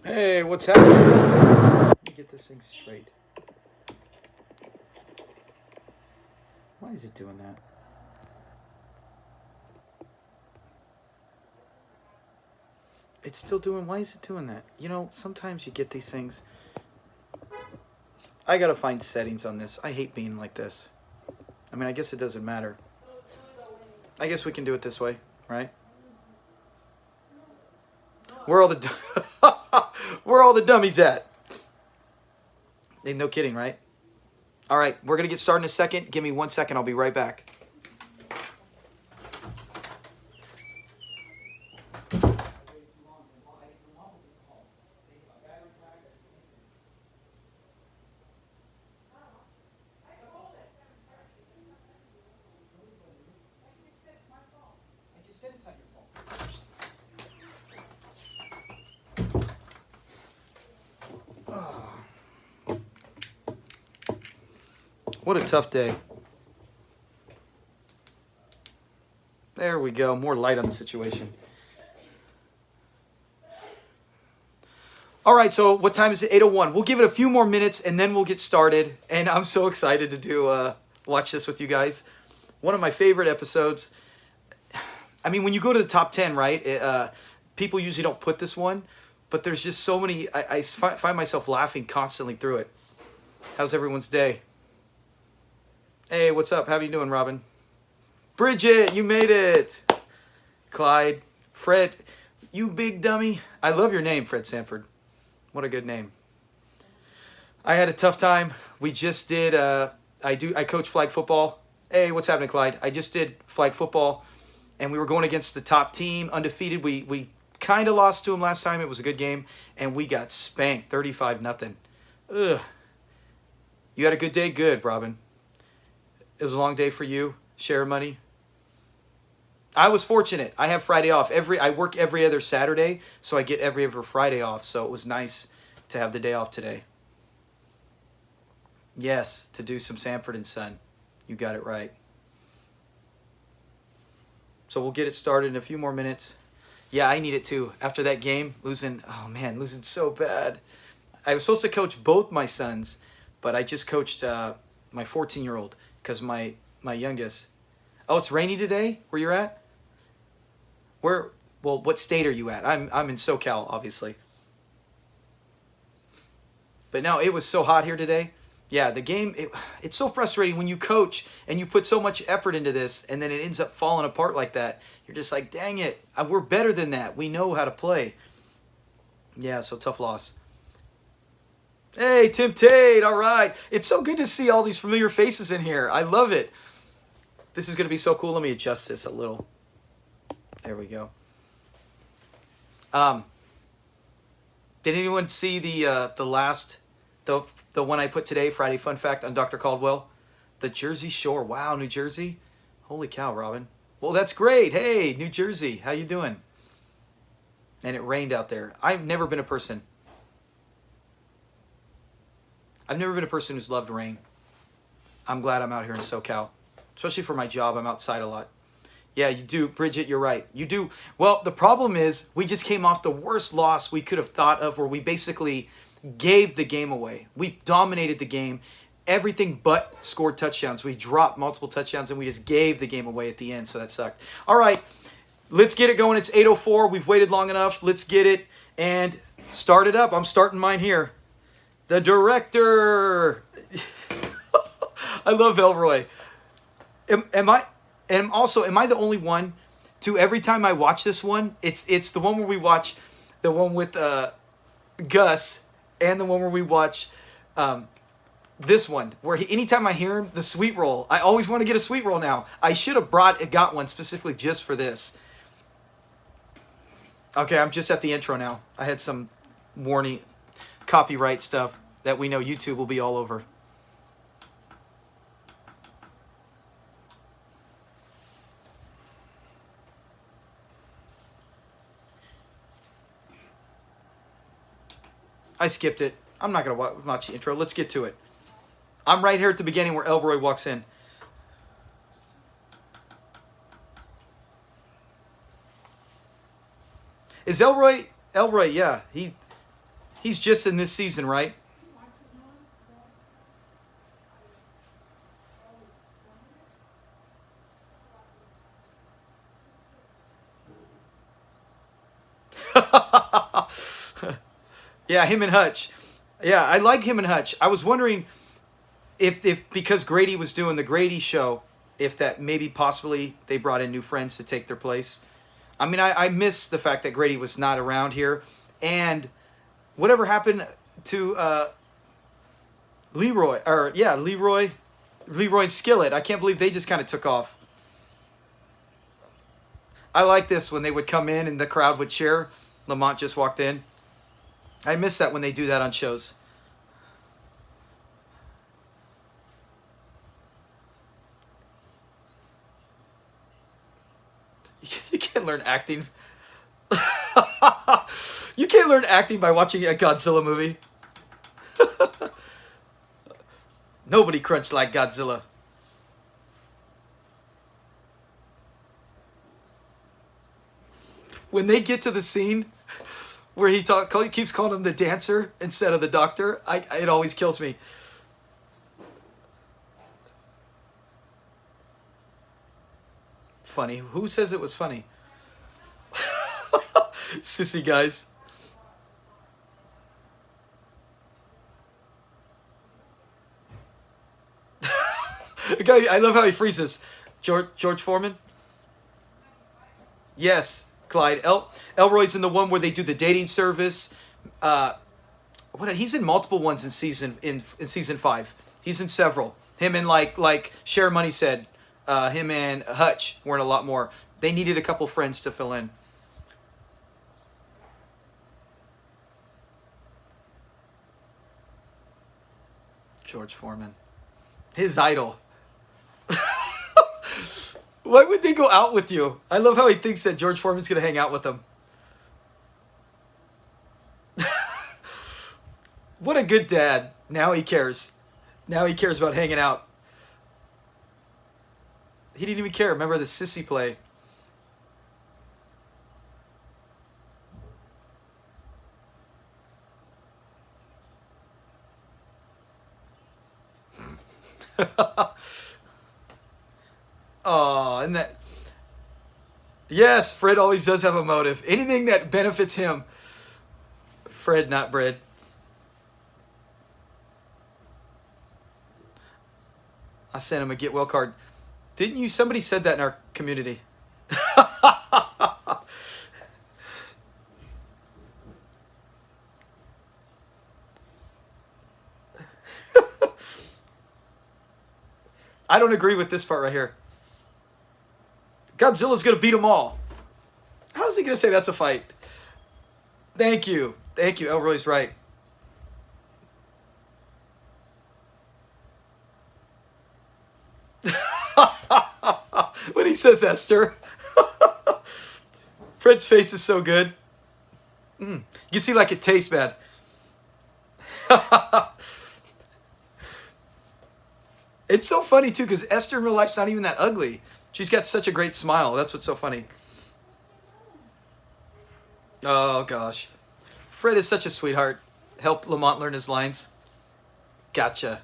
Hey, what's happening? Let me get this thing straight. Why is it doing that? It's still doing. Why is it doing that? You know, sometimes you get these things. I gotta find settings on this. I hate being like this. I mean, I guess it doesn't matter. I guess we can do it this way, right? Where all the where all the dummies at? Hey, no kidding, right? All right, we're gonna get started in a second. Give me 1 second. I'll be right back. What a tough day. There we go. More light on the situation. All right, so what time is it? 8:01. We'll give it a few more minutes and then we'll get started. And I'm so excited to watch this with you guys. One of my favorite episodes. I mean, when you go to the top 10, right? People usually don't put this one, but there's just so many. I find myself laughing constantly through it. How's everyone's day? Hey, what's up? How are you doing, Robin? Bridget, you made it. Clyde, Fred, you big dummy. I love your name, Fred Sanford. What a good name. I had a tough time. We just did. I coach flag football. Hey, what's happening, Clyde? I just did flag football, and we were going against the top team, undefeated. We kind of lost to them last time. It was a good game, and we got spanked, 35-0. Ugh. You had a good day? Good, Robin. It was a long day for you. Share money. I was fortunate. I have Friday off. I work every other Saturday, so I get every other Friday off. So it was nice to have the day off today. Yes, to do some Sanford and Son. You got it right. So we'll get it started in a few more minutes. Yeah, I need it too. After that game, losing so bad. I was supposed to coach both my sons, but I just coached my 14-year-old because my youngest. Oh, it's rainy today where you're at? Well, what state are you at? I'm in SoCal, obviously. But no, it was so hot here today. Yeah, the game, it's so frustrating when you coach and you put so much effort into this and then it ends up falling apart like that. You're just like, dang it, we're better than that. We know how to play. Yeah, so tough loss. Hey, Tim Tate, all right. It's so good to see all these familiar faces in here. I love it. This is going to be so cool. Let me adjust this a little. There we go. Did anyone see the one I put today, Friday Fun Fact on Dr. Caldwell? The Jersey Shore. Wow, New Jersey. Holy cow, Robin. Well, that's great. Hey, New Jersey. How you doing? And it rained out there. I've never been a person who's loved rain. I'm glad I'm out here in SoCal. Especially for my job, I'm outside a lot. Yeah, you do. Bridget, you're right. You do. Well, the problem is we just came off the worst loss we could have thought of where we basically gave the game away. We dominated the game. Everything but scored touchdowns. We dropped multiple touchdowns and we just gave the game away at the end, so that sucked. All right, let's get it going. It's 8:04. We've waited long enough. Let's get it and start it up. I'm starting mine here. The director. I love Elroy. Am I the only one to every time I watch this one, it's the one where we watch the one with Gus and the one where we watch this one where anytime I hear him, the sweet roll, I always want to get a sweet roll now. I should have got one specifically just for this. Okay, I'm just at the intro now. I had some warning copyright stuff that we know YouTube will be all over. I skipped it. I'm not going to watch the intro. Let's get to it. I'm right here at the beginning where Elroy walks in. Is Elroy, yeah. He's just in this season, right? Yeah, him and Hutch. Yeah, I like him and Hutch. I was wondering if because Grady was doing the Grady show, if that maybe possibly they brought in new friends to take their place. I mean, I miss the fact that Grady was not around here, and whatever happened to Leroy, or yeah, Leroy and Skillet. I can't believe they just kind of took off. I like this when they would come in and the crowd would cheer. Lamont just walked in. I miss that when they do that on shows. You can't learn acting. You can't learn acting by watching a Godzilla movie. Nobody crunched like Godzilla. When they get to the scene where he keeps calling him the dancer instead of the doctor, it always kills me. Funny. Who says it was funny? Sissy guys. I love how he freezes. George Foreman? Yes, Clyde. Elroy's in the one where they do the dating service. He's in multiple ones in season 5. He's in several. Him and like Share Money said, him and Hutch weren't a lot more. They needed a couple friends to fill in. George Foreman. His idol. Why would they go out with you? I love how he thinks that George Foreman's going to hang out with them. What a good dad. Now he cares. Now he cares about hanging out. He didn't even care. Remember the sissy play. Oh, and that. Yes, Fred always does have a motive. Anything that benefits him. Fred, not bread. I sent him a get well card. Didn't you? Somebody said that in our community. I don't agree with this part right here. Godzilla's going to beat them all. How is he going to say that's a fight? Thank you. Thank you. Elroy's right. When he says Esther. Fred's face is so good. You can see like it tastes bad. It's so funny too because Esther in real life's not even that ugly. She's got such a great smile. That's what's so funny. Oh gosh. Fred is such a sweetheart. Help Lamont learn his lines. Gotcha.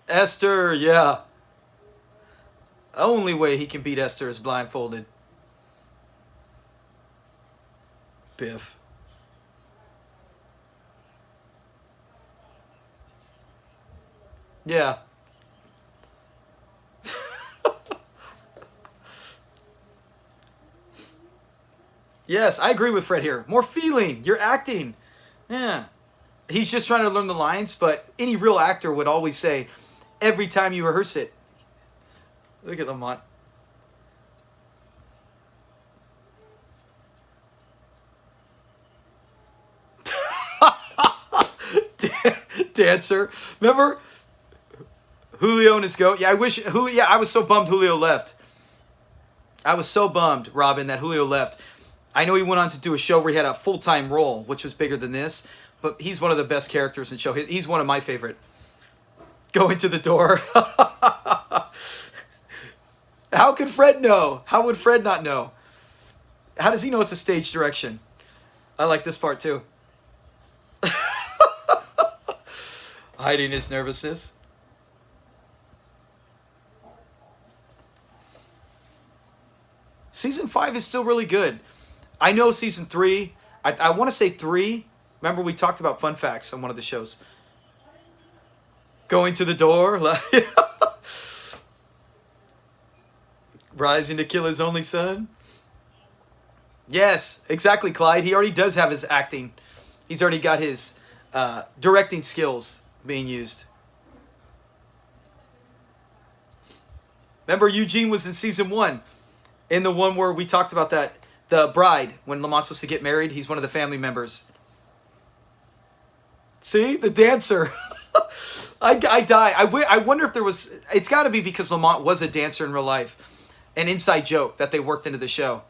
Esther, yeah. Only way he can beat Esther is blindfolded. Biff. Yeah. Yes, I agree with Fred here. More feeling. You're acting. Yeah. He's just trying to learn the lines, but any real actor would always say, every time you rehearse it. Look at Lamont. Dancer. Remember? Julio and his goat. Yeah, I wish Julio. Yeah, I was so bummed Julio left. I was so bummed, Robin, that Julio left. I know he went on to do a show where he had a full-time role, which was bigger than this, but he's one of the best characters in the show. He's one of my favorite. Go into the door. How could Fred know? How would Fred not know? How does he know it's a stage direction? I like this part too. Hiding his nervousness. Season 5 is still really good. I know season 3, I want to say 3. Remember we talked about fun facts on one of the shows. Going to the door. Rising to kill his only son. Yes, exactly, Clyde. He already does have his acting. He's already got his directing skills being used. Remember, Eugene was in season 1. In the one where we talked about that. The bride, when Lamont's supposed to get married, he's one of the family members. See? The dancer. I die. I wonder if there was... It's got to be because Lamont was a dancer in real life. An inside joke that they worked into the show.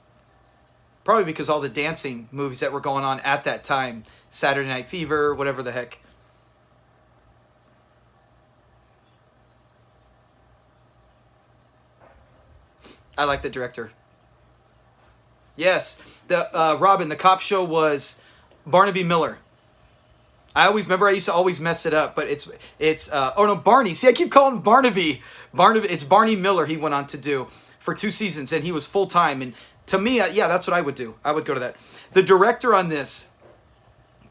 Probably because all the dancing movies that were going on at that time. Saturday Night Fever, whatever the heck. I like the director. Yes. The Robin, the cop show was Barnaby Miller. I always remember I used to always mess it up, but it's oh no, Barney. See, I keep calling him Barnaby. It's Barney Miller he went on to do for 2 seasons, and he was full time. And to me, yeah, that's what I would do. I would go to that. The director on this,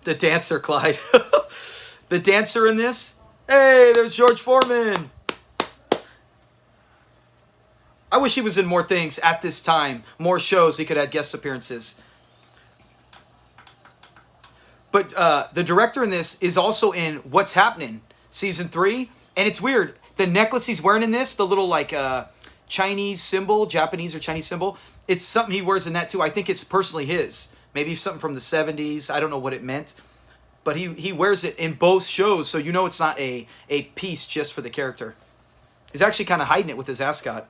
the dancer, Clyde. The dancer in this. Hey, there's George Foreman. I wish he was in more things at this time. More shows he could have guest appearances. But the director in this is also in What's Happening, season 3. And it's weird. The necklace he's wearing in this, the little like Chinese symbol, Japanese or Chinese symbol, it's something he wears in that too. I think it's personally his. Maybe something from the 70s. I don't know what it meant. But he wears it in both shows, so you know it's not a piece just for the character. He's actually kind of hiding it with his ascot.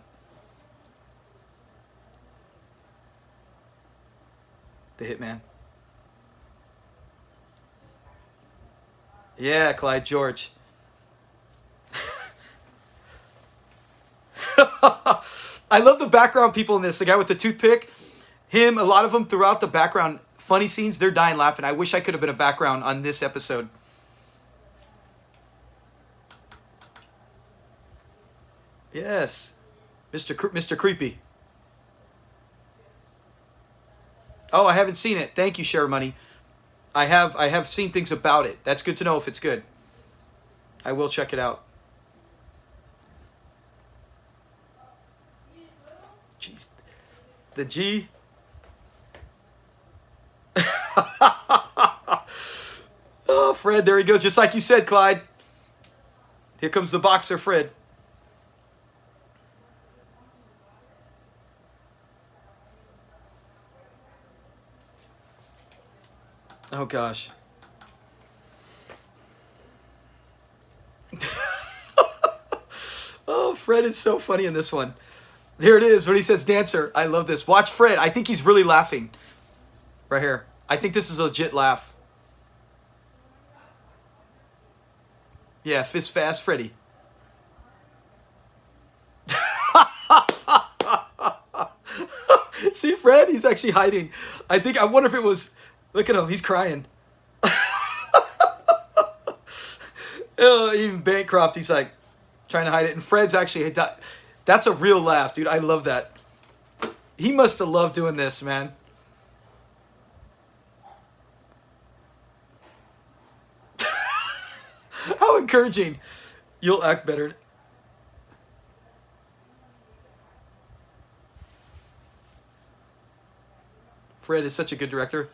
The Hitman. Yeah, Clyde George. I love the background people in this. The guy with the toothpick. Him, a lot of them throughout the background. Funny scenes, they're dying laughing. I wish I could have been a background on this episode. Yes. Mr. Creepy. Oh, I haven't seen it. Thank you, Share Money. I have seen things about it. That's good to know if it's good. I will check it out. Jeez. The G. Oh, Fred, there he goes. Just like you said, Clyde. Here comes the boxer, Fred. Oh, gosh. Oh, Fred is so funny in this one. There it is when he says dancer. I love this. Watch Fred. I think he's really laughing. Right here. I think this is a legit laugh. Yeah, Fist Fast Freddy. See, Fred? He's actually hiding. I wonder if it was... Look at him. He's crying. Oh, even Bancroft, he's like trying to hide it. And Fred's actually... That's a real laugh, dude. I love that. He must have loved doing this, man. How encouraging. You'll act better. Fred is such a good director.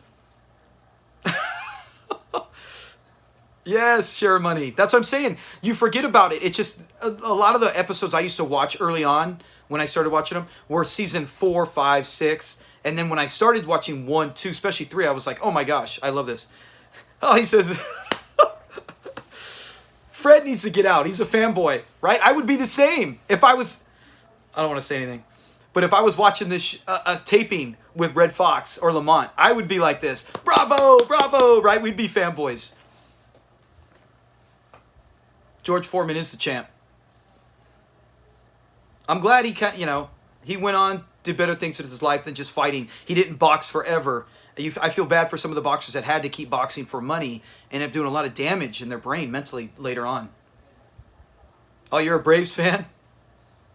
Yes, Share Money. That's what I'm saying. You forget about it. It's just a lot of the episodes I used to watch early on when I started watching them were season 4, 5, 6. And then when I started watching 1, 2, especially 3, I was like, oh my gosh, I love this. Oh, he says, Fred needs to get out. He's a fanboy, right? I would be the same if I was, I don't want to say anything, but if I was watching this taping with Red Fox or Lamont, I would be like this. Bravo, bravo, right? We'd be fanboys. George Foreman is the champ. I'm glad he went on did better things in his life than just fighting. He didn't box forever. I feel bad for some of the boxers that had to keep boxing for money and end up doing a lot of damage in their brain mentally later on. Oh, you're a Braves fan?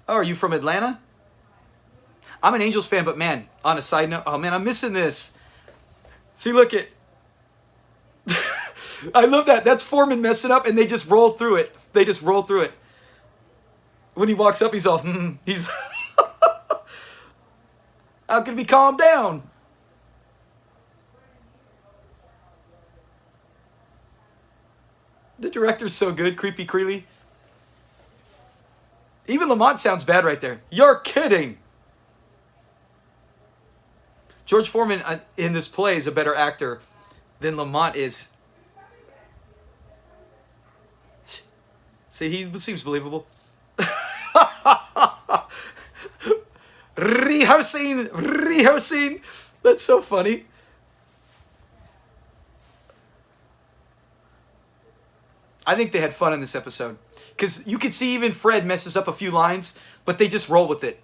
Oh, are you from Atlanta? I'm an Angels fan, but man, on a side note, oh man, I'm missing this. See, look at... I love that. That's Foreman messing up, and they just roll through it. They just roll through it. When he walks up, he's all, he's... How can we calm down? The director's so good, Creepy Creeley. Even Lamont sounds bad right there. You're kidding. George Foreman in this play is a better actor than Lamont is. See, he seems believable. Rehearsing. That's so funny. I think they had fun in this episode. Because you could see even Fred messes up a few lines, but they just roll with it.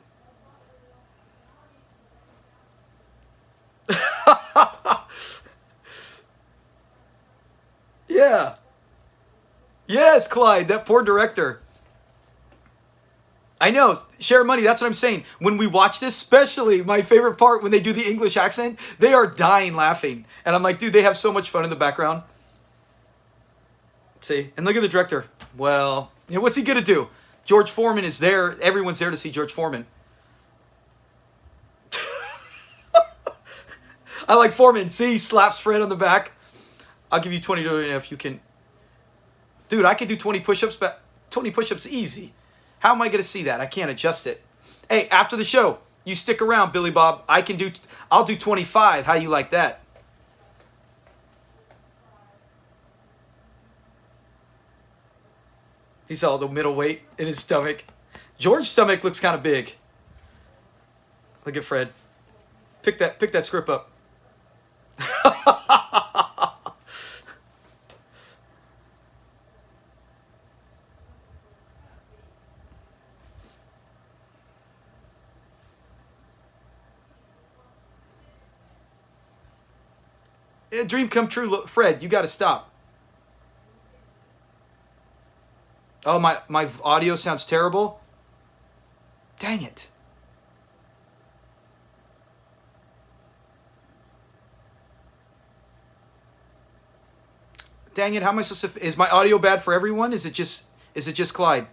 Yeah. Yes, Clyde, that poor director. I know, share money, that's what I'm saying. When we watch this, especially my favorite part when they do the English accent, they are dying laughing. And I'm like, dude, they have so much fun in the background. See, and look at the director. Well, you know, what's he gonna do? George Foreman is there. Everyone's there to see George Foreman. I like Foreman. See, he slaps Fred on the back. I'll give you 20 if you can. Dude, I can do 20 push-ups, but 20 push-ups easy. How am I gonna see that? I can't adjust it. Hey, after the show, you stick around, Billy Bob. I'll do 25. How you like that? He saw the middleweight in his stomach. George's stomach looks kind of big. Look at Fred. Pick that script up. A dream come true. Look, Fred, you got to stop. Oh, my audio sounds terrible. Dang it. Dang it, how am I supposed to... Is my audio bad for everyone? Is it just Clyde?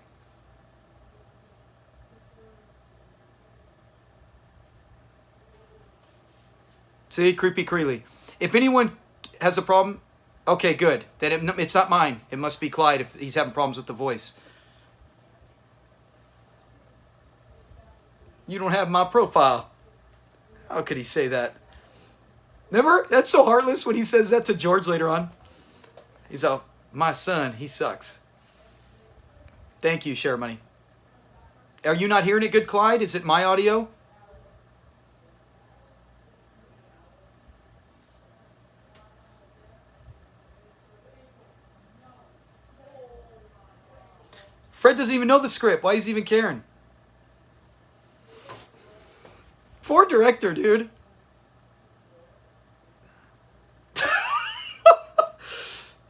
See, Creepy Creeley. If anyone has a problem, okay, good. Then it's not mine. It must be Clyde if he's having problems with the voice. You don't have my profile. How could he say that? Remember? That's so heartless when he says that to George later on. He's all, my son, he sucks. Thank you, Share Money. Are you not hearing it good, Clyde? Is it my audio? Fred doesn't even know the script. Why is he even caring? Poor director, dude.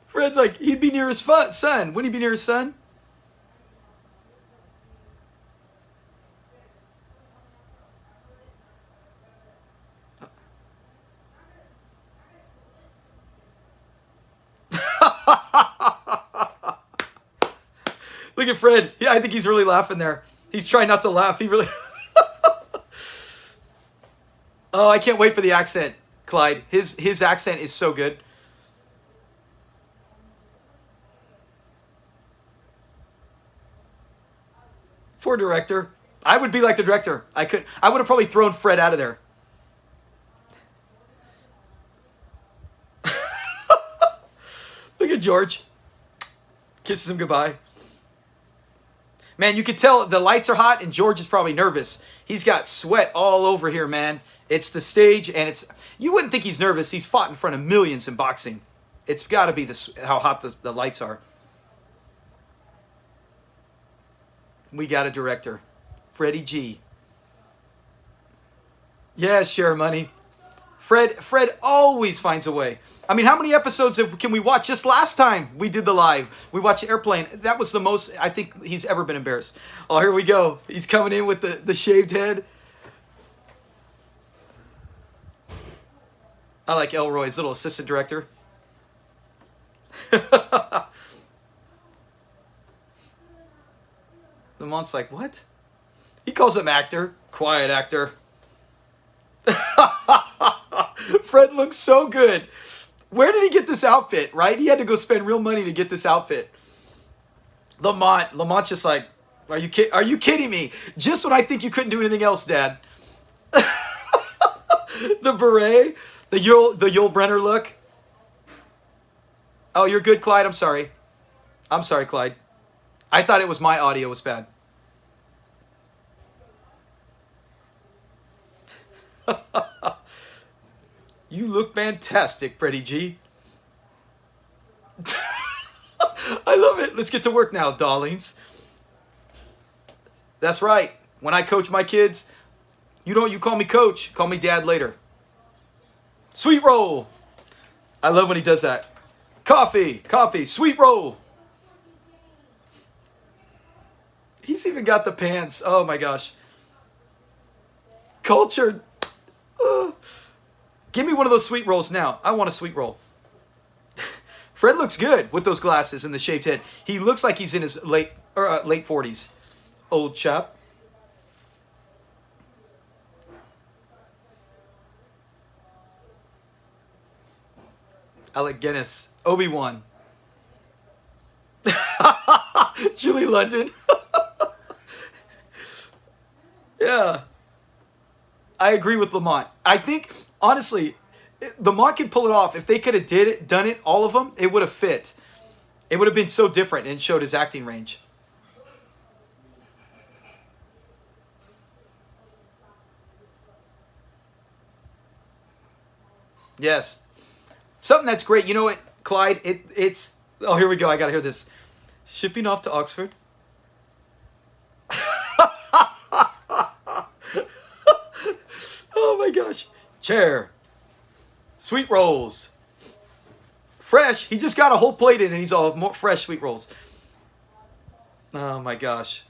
Fred's like, he'd be near his son. Wouldn't he be near his son? Look at Fred. Yeah, I think he's really laughing there. He's trying not to laugh. He really... Oh, I can't wait for the accent, Clyde. His accent is so good. Poor director. I would be like the director. I would have probably thrown Fred out of there. Look at George. Kisses him goodbye. Man, you can tell the lights are hot and George is probably nervous. He's got sweat all over here, man. It's the stage and it's... You wouldn't think he's nervous. He's fought in front of millions in boxing. It's got to be how hot the lights are. We got a director. Freddie G. Yeah, share money. Fred always finds a way. I mean, how many episodes can we watch? Just last time we did the live, we watched Airplane. That was the most I think he's ever been embarrassed. Oh, here we go. He's coming in with the shaved head. I like Elroy's little assistant director. Lamont's like, what? He calls him actor. Quiet actor. Fred looks so good. Where did he get this outfit, right? He had to go spend real money to get this outfit. Lamont's just like, are you kidding me? Just when I think you couldn't do anything else, Dad. The beret, the Yul Brenner look. Oh, you're good, Clyde. I'm sorry. I'm sorry, Clyde. I thought it was my audio was bad. You look fantastic, Freddie G. I love it. Let's get to work now, darlings. That's right. When I coach my kids, you call me coach. Call me dad later. Sweet roll. I love when he does that. Coffee, sweet roll. He's even got the pants. Oh my gosh. Cultured. Give me one of those sweet rolls now. I want a sweet roll. Fred looks good with those glasses and the shaved head. He looks like he's in his late 40s. Old chap. Alec Guinness. Obi-Wan. Julie London. Yeah. I agree with Lamont. I think, honestly, Lamont could pull it off. If they could have done it, all of them, it would have fit. It would have been so different and showed his acting range. Yes. Something that's great. You know what, Clyde? It's... Oh, here we go. I got to hear this. Shipping off to Oxford. Oh my gosh. Chair. Sweet rolls. Fresh. He just got a whole plate in and he's all more fresh sweet rolls. Oh my gosh.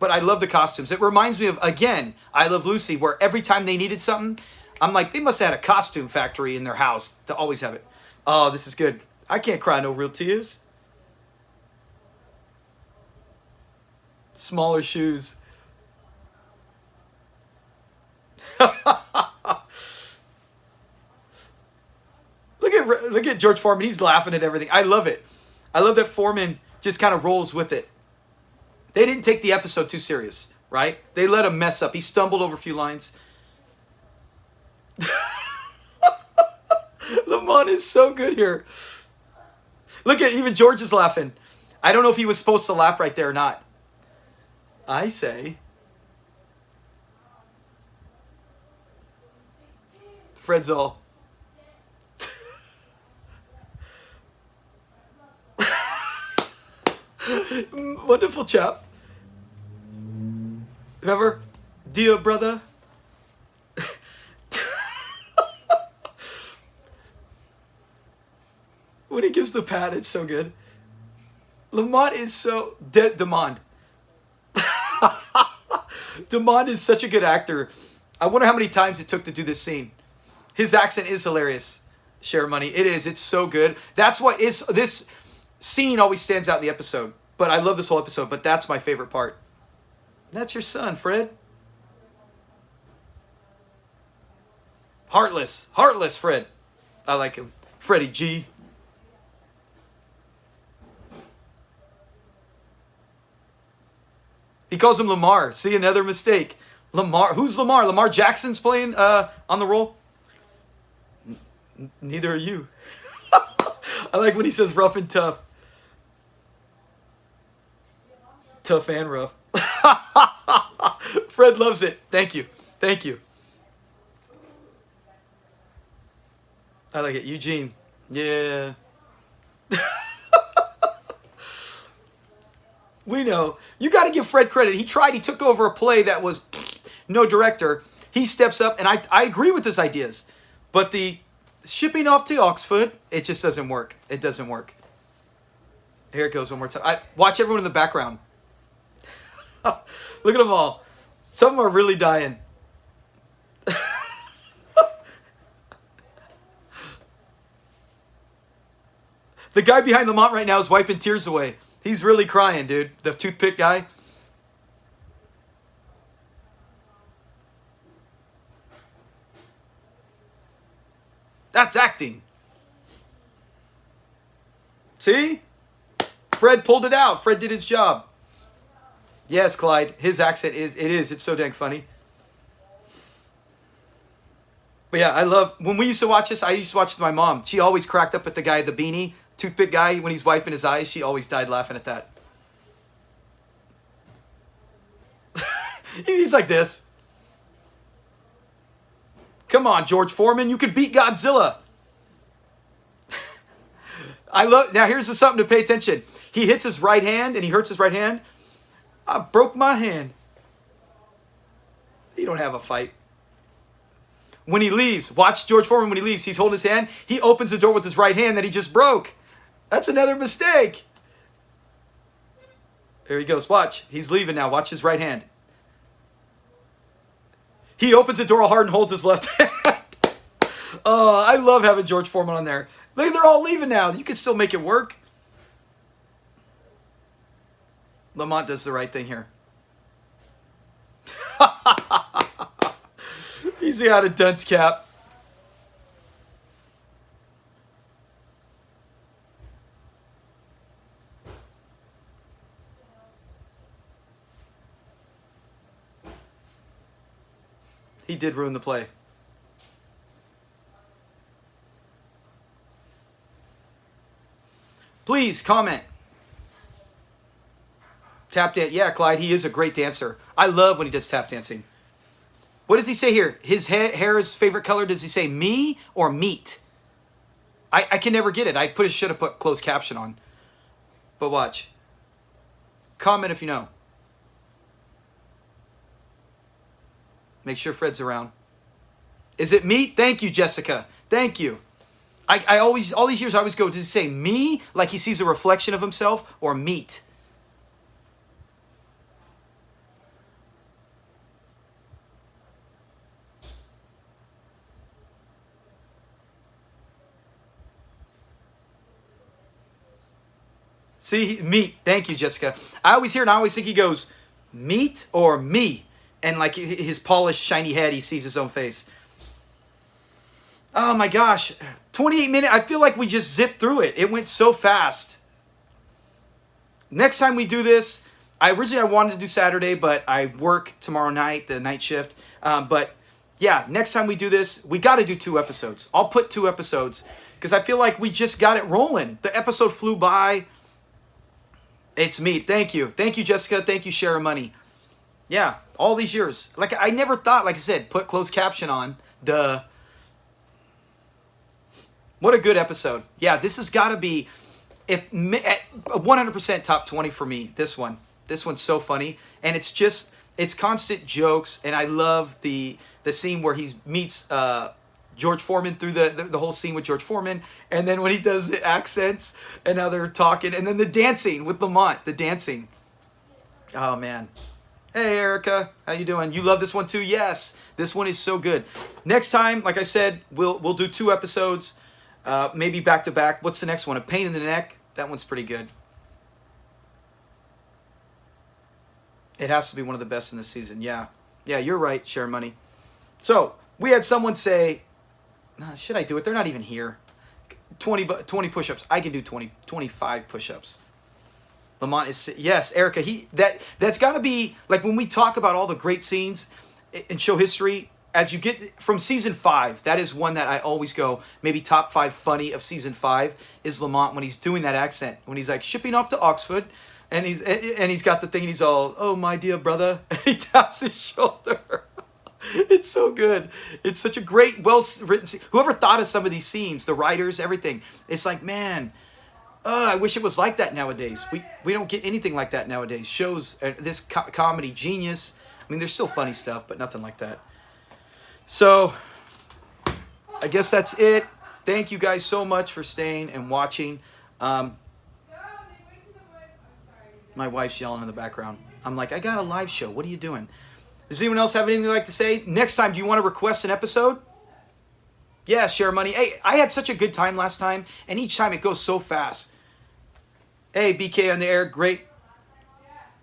But I love the costumes. It reminds me of, again, I Love Lucy, where every time they needed something, I'm like, they must have had a costume factory in their house to always have it. Oh, this is good. I can't cry no real tears. Smaller shoes. Look at George Foreman. He's laughing at everything. I love it. I love that Foreman just kind of rolls with it. They didn't take the episode too serious, right? They let him mess up. He stumbled over a few lines. Lamont is so good here. Look at, even George is laughing. I don't know if he was supposed to laugh right there or not. I say. Fred's all. Wonderful chap. Remember? Dear brother. When he gives the pat, it's so good. Lamont is so... Demond. Demond is such a good actor. I wonder how many times it took to do this scene. His accent is hilarious. Share money. It is. It's so good. That's what is... This scene always stands out in the episode. But I love this whole episode. But that's my favorite part. That's your son, Fred. Heartless. Heartless Fred. I like him. Freddie G. He calls him Lamar. See, another mistake. Lamar. Who's Lamar? Lamar Jackson's playing on the role? Neither are you. I like when he says rough and tough. Tough and rough. Fred loves it. Thank you. Thank you. I like it. Eugene. Yeah. We know. You got to give Fred credit. He tried. He took over a play that was no director. he steps up, and I agree with his ideas. But the shipping off to Oxford, it just doesn't work. It doesn't work. Here it goes one more time. Watch everyone in the background. Look at them all. Some are really dying. The guy behind Lamont right now is wiping tears away. He's really crying, dude. The toothpick guy. That's acting. See? Fred pulled it out. Fred did his job. Yes, Clyde. His accent it's so dang funny. But yeah, I love, when we used to watch this, I used to watch with my mom. She always cracked up at the guy, the beanie, toothpick guy, when he's wiping his eyes. She always died laughing at that. He's like this. Come on, George Foreman, you could beat Godzilla. Now here's something to pay attention. He hits his right hand and he hurts his right hand. I broke my hand. You don't have a fight. When he leaves, watch George Foreman when he leaves. He's holding his hand. He opens the door with his right hand that he just broke. That's another mistake. There he goes. Watch. He's leaving now. Watch his right hand. He opens the door all hard and holds his left hand. Oh, I love having George Foreman on there. Look, they're all leaving now. You can still make it work. Lamont does the right thing here. He's out of dunce cap. He did ruin the play. Please comment. Tap dance. Yeah, Clyde, he is a great dancer. I love when he does tap dancing. What does he say here? His hair's favorite color, does he say me or meat? I can never get it. I should have put closed caption on. But watch. Comment if you know. Make sure Fred's around. Is it meat? Thank you, Jessica. Thank you. I always, all these years, I always go, does he say me, like he sees a reflection of himself, or meat? See, meat. Thank you, Jessica. I always hear it and I always think he goes, meat or me? And like his polished, shiny head, he sees his own face. Oh my gosh. 28 minutes. I feel like we just zipped through it. It went so fast. Next time we do this, originally I wanted to do Saturday, but I work tomorrow night, the night shift. But yeah, next time we do this, we got to do 2 episodes. I'll put 2 episodes because I feel like we just got it rolling. The episode flew by. It's me. Thank you. Thank you, Jessica. Thank you, Share Money. Yeah, all these years. Like, I never thought, like I said, put closed caption on. Duh. What a good episode. Yeah, this has got to be at 100% top 20 for me, this one. This one's so funny. And it's constant jokes. And I love the scene where he meets George Foreman through the whole scene with George Foreman. And then when he does the accents and how they're talking. And then the dancing with Lamont. The dancing. Oh, man. Hey, Erica. How you doing? You love this one too? Yes. This one is so good. Next time, like I said, we'll do 2 episodes. Maybe back to back. What's the next one? A Pain in the Neck. That one's pretty good. It has to be one of the best in the season. Yeah. Yeah, you're right, Share Money. So, we had someone say, should I do it? They're not even here. 20 push-ups. I can do 25 push-ups. Lamont is, yes, Erica, that's got to be, like when we talk about all the great scenes in show history, as you get from season 5, that is one that I always go, maybe top 5 funny of season 5 is Lamont when he's doing that accent, when he's like shipping off to Oxford, and he's got the thing, and he's all, oh my dear brother, and he taps his shoulder. It's so good. It's such a great, well-written scene. Whoever thought of some of these scenes, the writers, everything, it's like, man, I wish it was like that nowadays. We don't get anything like that nowadays. Shows, this comedy genius. I mean, there's still funny stuff, but nothing like that. So I guess that's it. Thank you guys so much for staying and watching. My wife's yelling in the background. I'm like, I got a live show. What are you doing? Does anyone else have anything they'd like to say? Next time, do you want to request an episode? Yeah, share money. Hey, I had such a good time last time, and each time it goes so fast. Hey, BK on the air, great.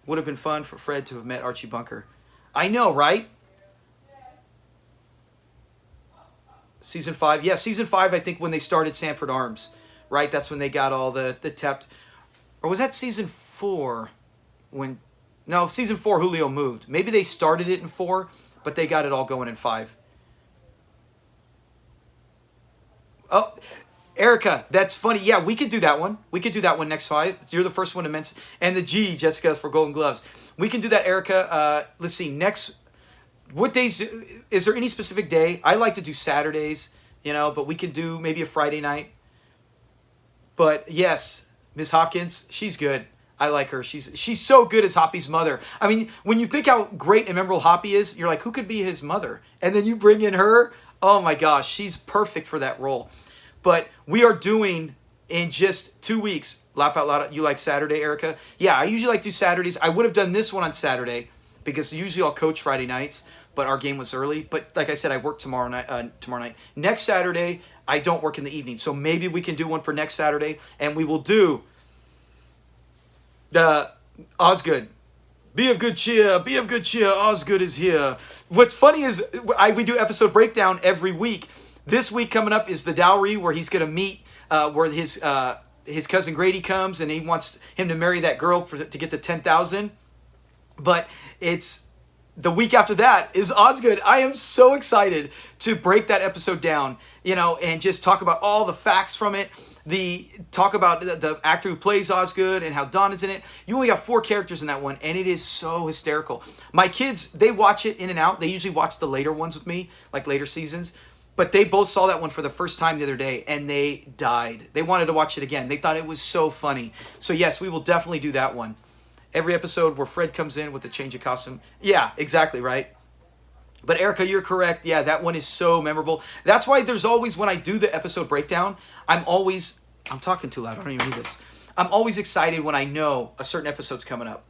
Would have been fun for Fred to have met Archie Bunker. I know, right? Season 5. Yeah, Season 5, I think when they started Sanford Arms, right? That's when they got all the tapped. Or was that Season 4? No, Season 4, Julio moved. Maybe they started it in 4, but they got it all going in 5. Oh, Erica, that's funny. Yeah, we could do that one. We could do that one next 5. You're the first one to mention. And the G, Jessica, for Golden Gloves. We can do that, Erica. Let's see, what days, is there any specific day? I like to do Saturdays, but we could do maybe a Friday night. But yes, Miss Hopkins, she's good. I like her. She's so good as Hoppy's mother. I mean, when you think how great and memorable Hoppy is, you're like, who could be his mother? And then you bring in her. Oh my gosh, she's perfect for that role. But we are doing in just 2 weeks. Laugh out loud. You like Saturday, Erica? Yeah, I usually like to do Saturdays. I would have done this one on Saturday because usually I'll coach Friday nights, but our game was early. But like I said, I work tomorrow night. Next Saturday, I don't work in the evening. So maybe we can do one for next Saturday, and we will do the Osgood. Be of good cheer. Be of good cheer. Osgood is here. What's funny is we do episode breakdown every week. This week coming up is the dowry where he's going to meet where his cousin Grady comes and he wants him to marry that girl to get the $10,000. But it's the week after that is Osgood. I am so excited to break that episode down, and just talk about all the facts from it. Talk about the actor who plays Osgood and how Don is in it. You only got 4 characters in that one, and it is so hysterical. My kids, they watch it in and out. They usually watch the later ones with me, like later seasons. But they both saw that one for the first time the other day, and they died. They wanted to watch it again. They thought it was so funny. So yes, we will definitely do that one. Every episode where Fred comes in with a change of costume. Yeah, exactly, right? But Erica, you're correct. Yeah, that one is so memorable. That's why there's always, when I do the episode breakdown, I'm talking too loud. I don't even need this. I'm always excited when I know a certain episode's coming up.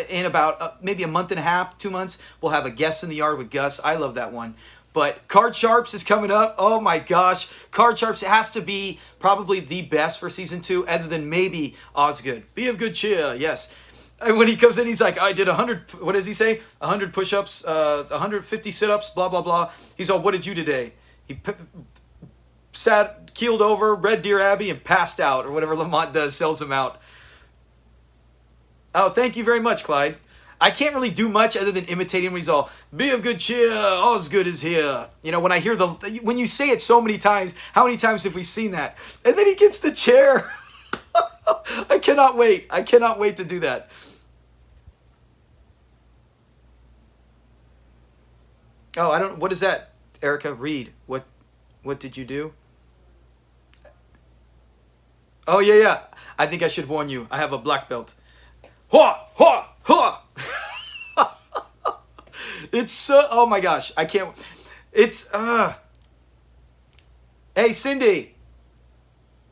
In about maybe a month and a half, 2 months, we'll have a Guest in the Yard with Gus. I love that one. But Card Sharps is coming up. Oh my gosh. Card Sharps has to be probably the best for season 2, other than maybe Osgood. Be of good cheer. Yes. And when he comes in, he's like, I did 100, what does he say? 100 push-ups, 150 sit-ups, blah, blah, blah. He's all, what did you today? He keeled over, Red Deer Abbey, and passed out, or whatever Lamont does, sells him out. Oh, thank you very much, Clyde. I can't really do much other than imitating when he's all, be of good cheer, Osgood is here. When I hear when you say it so many times, how many times have we seen that? And then he gets the chair. I cannot wait. I cannot wait to do that. Oh, what is that? Erica, read. What did you do? Oh, yeah. I think I should warn you. I have a black belt. Hua! Hua! Hua! It's so, oh my gosh. I can't, it's, Hey, Cindy.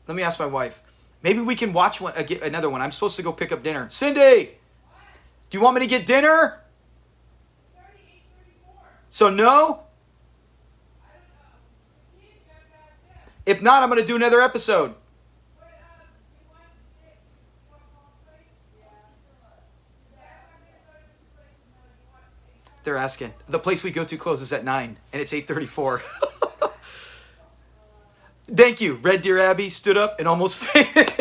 Let me ask my wife. Maybe we can watch another one. I'm supposed to go pick up dinner. Cindy! Do you want me to get dinner? So no? If not, I'm going to do another episode. They're asking. The place we go to closes at 9, and it's 8:34. Thank you. Red Deer Abbey stood up and almost fainted.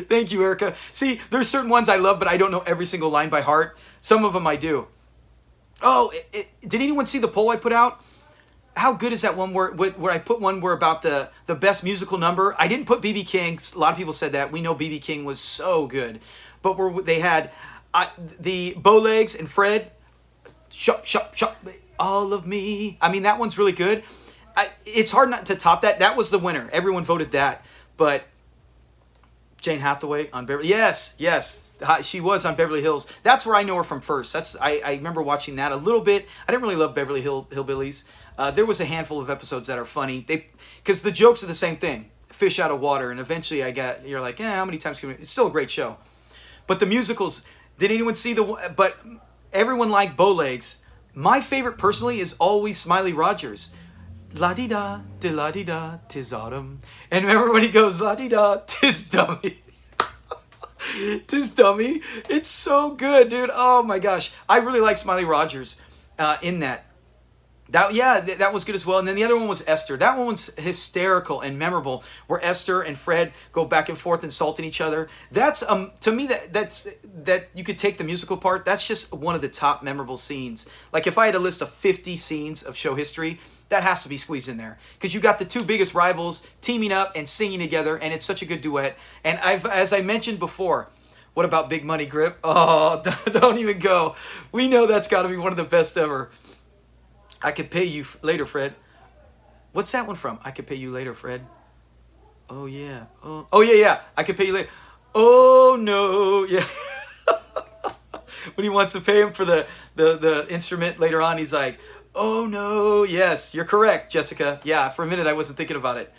Thank you, Erica. See, there's certain ones I love, but I don't know every single line by heart. Some of them I do. Oh, did anyone see the poll I put out? How good is that one where I put one where about the best musical number? I didn't put B.B. King. A lot of people said that. We know B.B. King was so good. But where they had the Bowlegs and Fred, shop, all of me. I mean, that one's really good. It's hard not to top that. That was the winner. Everyone voted that. But Jane Hathaway on Beverly. Yes. She was on Beverly Hills. That's where I know her from first. I remember watching that a little bit. I didn't really love Beverly Hillbillies. There was a handful of episodes that are funny. Because the jokes are the same thing. Fish out of water. And eventually you're like, how many times can we... It's still a great show. But the musicals, did anyone see but everyone liked Bowlegs. My favorite personally is always Smiley Rogers. La-di-da, di-la-di-da, 'tis autumn. And remember when he goes, la-di-da, 'tis dummy. 'Tis dummy. It's so good, dude. Oh my gosh. I really like Smiley Rogers in that. That was good as well. And then the other one was Esther. That one was hysterical and memorable, where Esther and Fred go back and forth insulting each other. That's to me that you could take the musical part. That's just one of the top memorable scenes. Like if I had a list of 50 scenes of show history, that has to be squeezed in there because you got the two biggest rivals teaming up and singing together, and it's such a good duet. And as I mentioned before, what about Big Money Grip? Oh, don't even go. We know that's got to be one of the best ever. I could pay you later, Fred. What's that one from? I could pay you later, Fred. Oh, yeah. Oh yeah. I could pay you later. Oh, no. Yeah. When he wants to pay him for the instrument later on, he's like, oh, no. Yes, you're correct, Jessica. Yeah, for a minute, I wasn't thinking about it.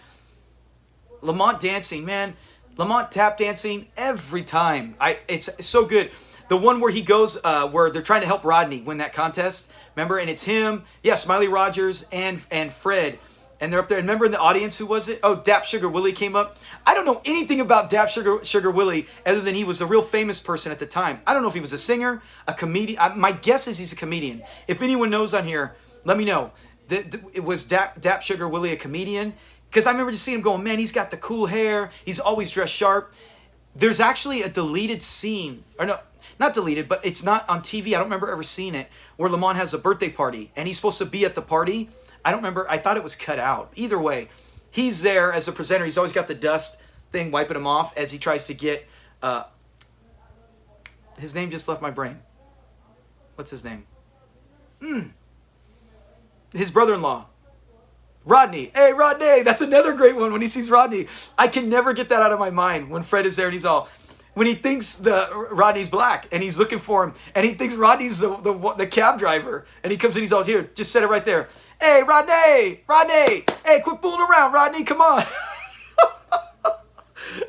Lamont dancing, man. Lamont tap dancing every time. It's so good. The one where he goes, where they're trying to help Rodney win that contest. Remember? And it's him, Smiley Rogers and Fred. And they're up there. And remember in the audience, who was it? Oh, Dap Sugar Willie came up. I don't know anything about Dap Sugar Willie other than he was a real famous person at the time. I don't know if he was a singer, a comedian. My guess is he's a comedian. If anyone knows on here, let me know. It was Dap Sugar Willie a comedian? Because I remember just seeing him going, man, he's got the cool hair. He's always dressed sharp. There's actually a deleted scene. Or no, not deleted, but it's not on TV. I don't remember ever seeing it, where Lamont has a birthday party and he's supposed to be at the party. I don't remember. I thought it was cut out. Either way, he's there as a presenter. He's always got the dust thing wiping him off as he tries to get... his name just left my brain. What's his name? His brother-in-law. Rodney. Hey, Rodney. That's another great one when he sees Rodney. I can never get that out of my mind when Fred is there and he's all... When he thinks Rodney's black and he's looking for him and he thinks Rodney's the cab driver and he comes in, he's all, here, just set it right there. Hey, Rodney, hey, quit fooling around, Rodney, come on.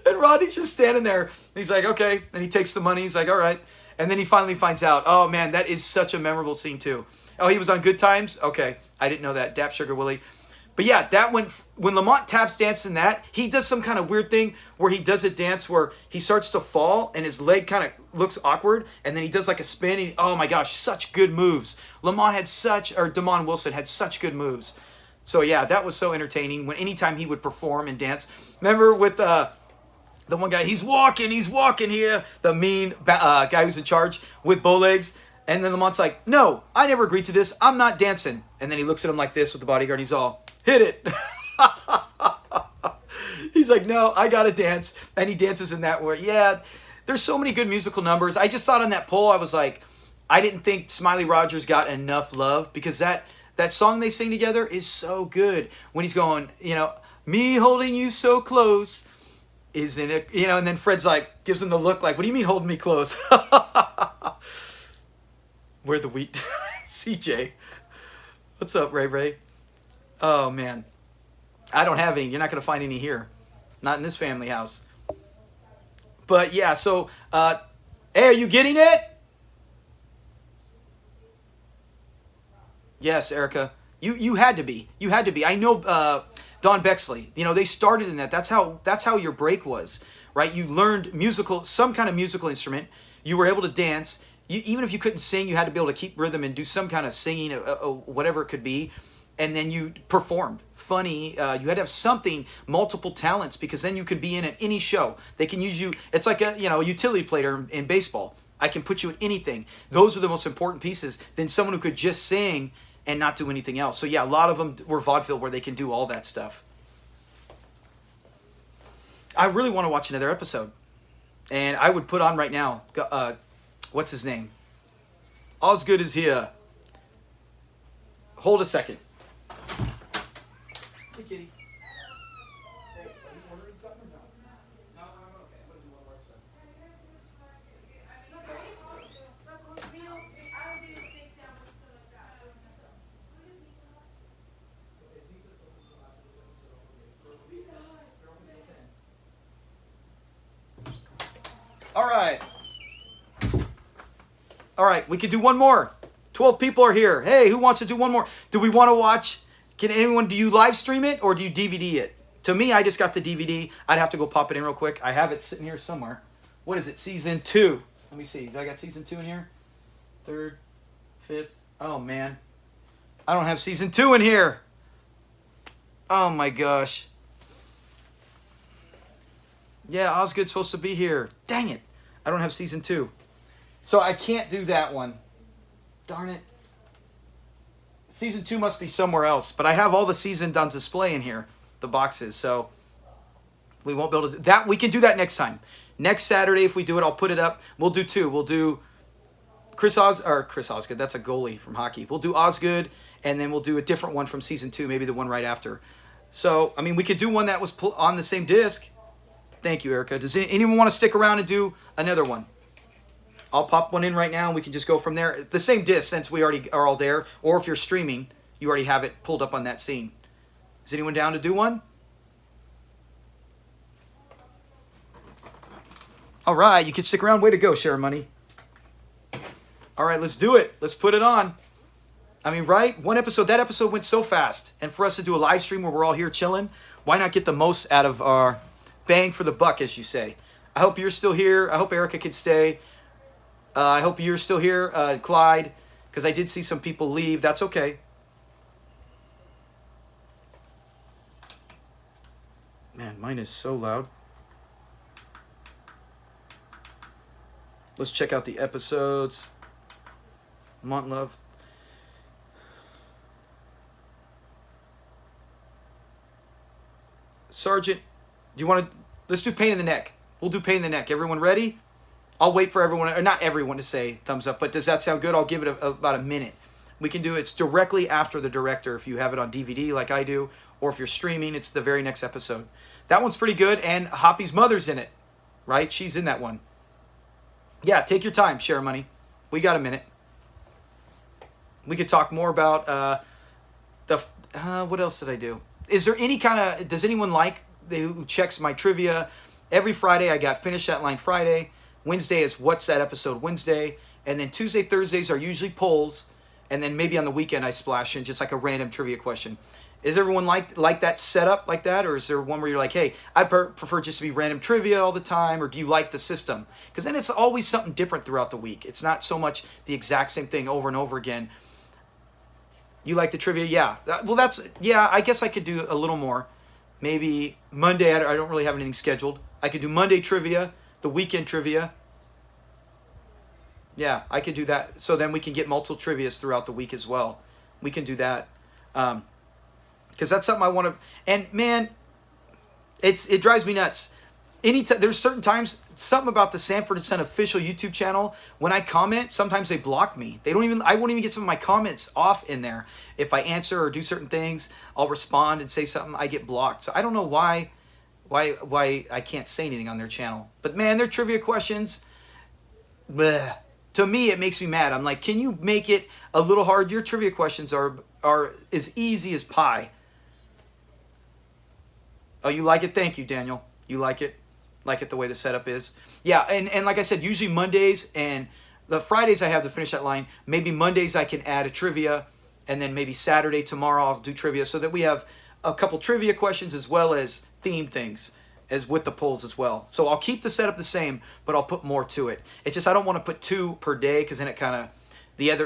And Rodney's just standing there. He's like, okay. And he takes the money. He's like, all right. And then he finally finds out, oh man, that is such a memorable scene too. Oh, he was on Good Times? Okay. I didn't know that. Dap Sugar Willie. But yeah, that when Lamont taps dance in that, he does some kind of weird thing where he does a dance where he starts to fall and his leg kind of looks awkward, and then he does like a spin. And oh my gosh, such good moves. Damon Wilson had such good moves. So yeah, that was so entertaining when anytime he would perform and dance. Remember with the one guy, he's walking here, the mean guy who's in charge with bow legs. And then Lamont's like, no, I never agreed to this. I'm not dancing. And then he looks at him like this with the bodyguard. He's all, hit it. He's like, no, I got to dance. And he dances in that way. Yeah, there's so many good musical numbers. I just thought on that poll, I was like, I didn't think Smiley Rogers got enough love because that song they sing together is so good. When he's going, me holding you so close isn't it? And then Fred's like, gives him the look like, what do you mean holding me close? Where the wheat? CJ. What's up, Ray? Oh, man. I don't have any. You're not going to find any here. Not in this family house. But, yeah, so, hey, are you getting it? Yes, Erica. You had to be. You had to be. I know Don Bexley. They started in that. That's how your break was, right? You learned some kind of musical instrument. You were able to dance. Even if you couldn't sing, you had to be able to keep rhythm and do some kind of singing, whatever it could be. And then you performed. Funny. You had to have something, multiple talents, because then you could be in any show. They can use you. It's like a utility player in baseball. I can put you in anything. Those are the most important pieces than someone who could just sing and not do anything else. So yeah, a lot of them were vaudeville where they can do all that stuff. I really want to watch another episode. And I would put on right now... what's his name? Osgood is here. Hold a second. Hey, kitty. Hey, are you ordering something or no? No, I'm okay. I'm going to do one more episode. All right, we could do one more. 12 people are here. Hey, who wants to do one more? Do we want to watch? Can anyone, do you live stream it or do you DVD it? To me, I just got the DVD. I'd have to go pop it in real quick. I have it sitting here somewhere. What is it? Season 2. Let me see. Do I got season 2 in here? 3rd, 5th. Oh, man. I don't have season 2 in here. Oh, my gosh. Yeah, Osgood's supposed to be here. Dang it. I don't have season 2. So I can't do that one. Darn it. Season 2 must be somewhere else. But I have all the seasons on display in here. The boxes. So we won't be able to do that. We can do that next time. Next Saturday, if we do it, I'll put it up. We'll do 2. We'll do Chris Osgood. That's a goalie from hockey. We'll do Osgood, and then we'll do a different one from season 2, maybe the one right after. So, I mean, we could do one that was on the same disc. Thank you, Erica. Does anyone want to stick around and do another one? I'll pop one in right now, and we can just go from there. The same disc, since we already are all there. Or if you're streaming, you already have it pulled up on that scene. Is anyone down to do one? All right, you can stick around. Way to go, Share Money. All right, let's do it. Let's put it on. I mean, right? One episode. That episode went so fast. And for us to do a live stream where we're all here chilling, why not get the most out of our bang for the buck, as you say? I hope you're still here. I hope Erica could stay. I hope you're still here, Clyde, because I did see some people leave. That's okay. Man, mine is so loud. Let's check out the episodes. Montlove. Sergeant, do you want to... Let's do pain in the neck. We'll do pain in the neck. Everyone ready? I'll wait for everyone, or not everyone, to say thumbs up, but does that sound good? I'll give it about a minute. We can do it. It's directly after the director if you have it on DVD like I do, or if you're streaming, it's the very next episode. That one's pretty good, and Hoppy's mother's in it, right? She's in that one. Yeah, take your time, Share Money. We got a minute. We could talk more about what else did I do? Is there any kind of, does anyone like who checks my trivia? Every Friday I got Finish That Line Friday. Wednesday is What's That Episode Wednesday. And then Tuesday, Thursdays are usually polls. And then maybe on the weekend I splash in just like a random trivia question. Is everyone like that setup like that? Or is there one where you're like, hey, I prefer just to be random trivia all the time? Or do you like the system? Because then it's always something different throughout the week. It's not so much the exact same thing over and over again. You like the trivia? Yeah. Well, yeah, I guess I could do a little more. Maybe Monday, I don't really have anything scheduled. I could do Monday trivia, the weekend trivia. Yeah, I could do that. So then we can get multiple trivias throughout the week as well. We can do that. Because that's something I want to... And man, it drives me nuts. There's certain times, something about the Sanford and Son official YouTube channel, when I comment, sometimes they block me. I won't even get some of my comments off in there. If I answer or do certain things, I'll respond and say something, I get blocked. So I don't know why I can't say anything on their channel. But man, their trivia questions, bleh, to me, it makes me mad. I'm like, can you make it a little hard? Your trivia questions are as easy as pie. Oh, you like it? Thank you, Daniel. You like it? Like it the way the setup is. Yeah, and like I said, usually Mondays and the Fridays I have to finish that line. Maybe Mondays I can add a trivia, and then maybe Saturday, tomorrow, I'll do trivia so that we have a couple trivia questions as well as themed things as with the polls as well. So I'll keep the setup the same, but I'll put more to it. It's just I don't want to put 2 per day because then it kind of...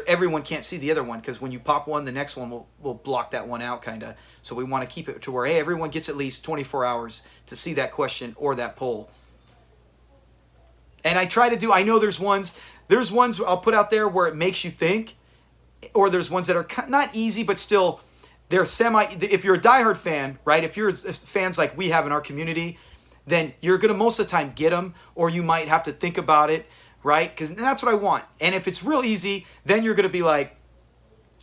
everyone can't see the other one because when you pop one, the next one will block that one out kind of. So we want to keep it to where, hey, everyone gets at least 24 hours to see that question or that poll. And I try to do, I know there's ones I'll put out there where it makes you think, or there's ones that are not easy, but still they're if you're a diehard fan, right? If you're fans like we have in our community, then you're going to most of the time get them, or you might have to think about it. Right? Because that's what I want. And if it's real easy, then you're going to be like,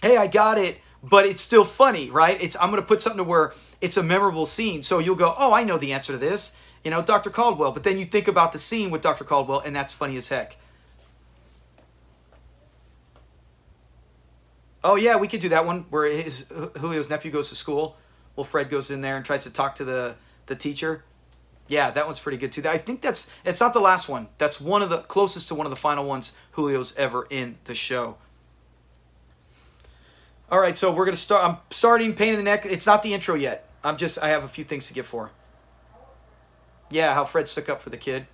hey, I got it, but it's still funny, right? I'm going to put something to where it's a memorable scene. So you'll go, oh, I know the answer to this. You know, Dr. Caldwell. But then you think about the scene with Dr. Caldwell, and that's funny as heck. Oh, yeah, we could do that one where Julio's nephew goes to school. Well, Fred goes in there and tries to talk to the teacher. Yeah, that one's pretty good too. I think it's not the last one. That's one of the closest to one of the final ones Julio's ever in the show. All right, so we're gonna start. I'm starting Pain in the Neck. It's not the intro yet. I have a few things to get for. Yeah, how Fred stuck up for the kid.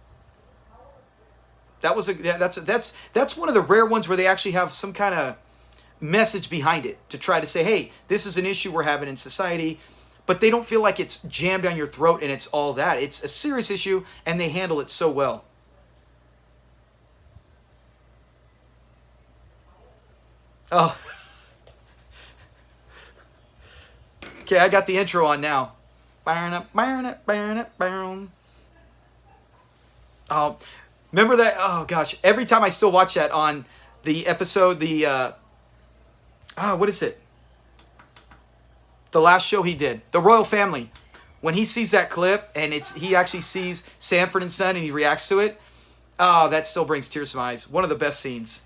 That was that's one of the rare ones where they actually have some kind of message behind it to try to say, hey, this is an issue we're having in society, but they don't feel like it's jammed down your throat and it's all that. It's a serious issue, and they handle it so well. Oh. Okay, I got the intro on now. Oh, remember that? Oh gosh, every time I still watch that on the episode, what is it? The last show he did, the Royal Family. When he sees that clip and he actually sees Sanford and Son and he reacts to it, oh, that still brings tears to my eyes. One of the best scenes.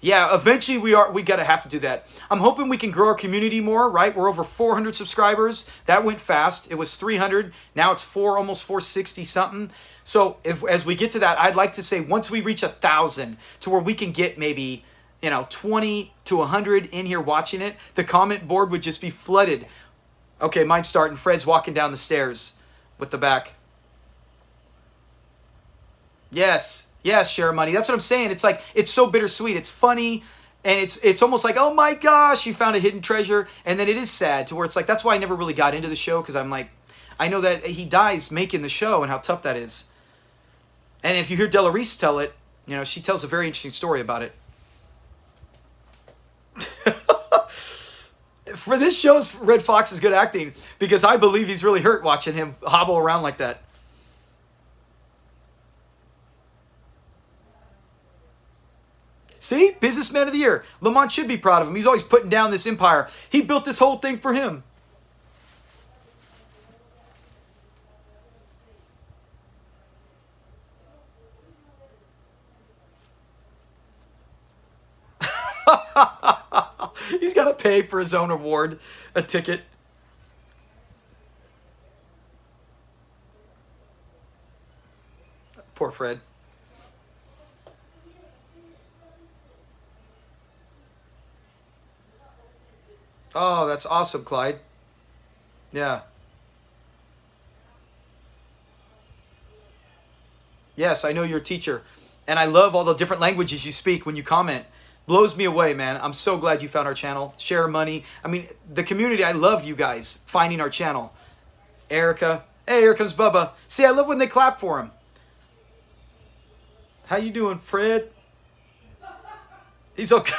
Yeah, eventually we gotta have to do that. I'm hoping we can grow our community more, right? We're over 400 subscribers. That went fast. It was 300. Now it's almost 460 something. So as we get to that, I'd like to say once we reach 1,000 to where we can get maybe 20 to 100 in here watching it, the comment board would just be flooded. Okay, mine's starting. Fred's walking down the stairs with the back. Yes. Yes, share money. That's what I'm saying. It's like, it's so bittersweet. It's funny, and it's almost like, oh my gosh, you found a hidden treasure. And then it is sad to where it's like, that's why I never really got into the show, because I'm like, I know that he dies making the show and how tough that is. And if you hear Della Reese tell it, she tells a very interesting story about it. For this show's Red Fox is good acting, because I believe he's really hurt watching him hobble around like that. See? Businessman of the Year. Lamont should be proud of him. He's always putting down this empire. He built this whole thing for him. He's got to pay for his own award, a ticket. Poor Fred. Oh, that's awesome, Clyde. Yeah. Yes, I know you're a teacher. And I love all the different languages you speak when you comment. Blows me away, man. I'm so glad you found our channel. Share money. I mean, the community, I love you guys finding our channel. Erica. Hey, here comes Bubba. See, I love when they clap for him. How you doing, Fred? He's okay.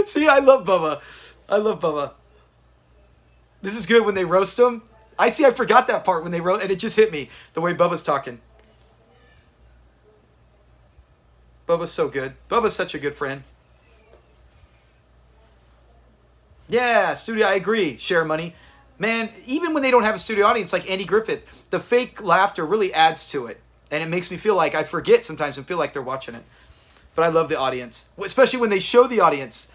See, I love Bubba. I love Bubba. This is good when they roast him. I forgot that part when they roast, and it just hit me, the way Bubba's talking. Bubba's so good. Bubba's such a good friend. Yeah, studio, I agree. Share money. Man, even when they don't have a studio audience like Andy Griffith, the fake laughter really adds to it. And it makes me feel like I forget sometimes and feel like they're watching it. But I love the audience, especially when they show the audience.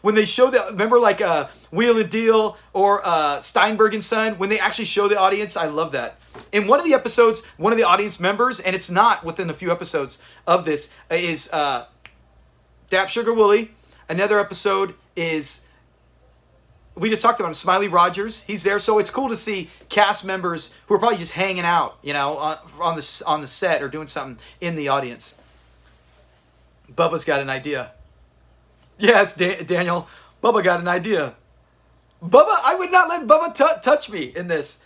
When they show remember like Wheel and Deal or Steinberg and Son, when they actually show the audience, I love that. In one of the episodes, one of the audience members, and it's not within a few episodes of this, is Dap Sugar Willie. Another episode is, we just talked about him, Smiley Rogers. He's there, so it's cool to see cast members who are probably just hanging out, on the set or doing something in the audience. Bubba's got an idea. Yes, Daniel. Bubba got an idea. Bubba, I would not let Bubba touch me in this.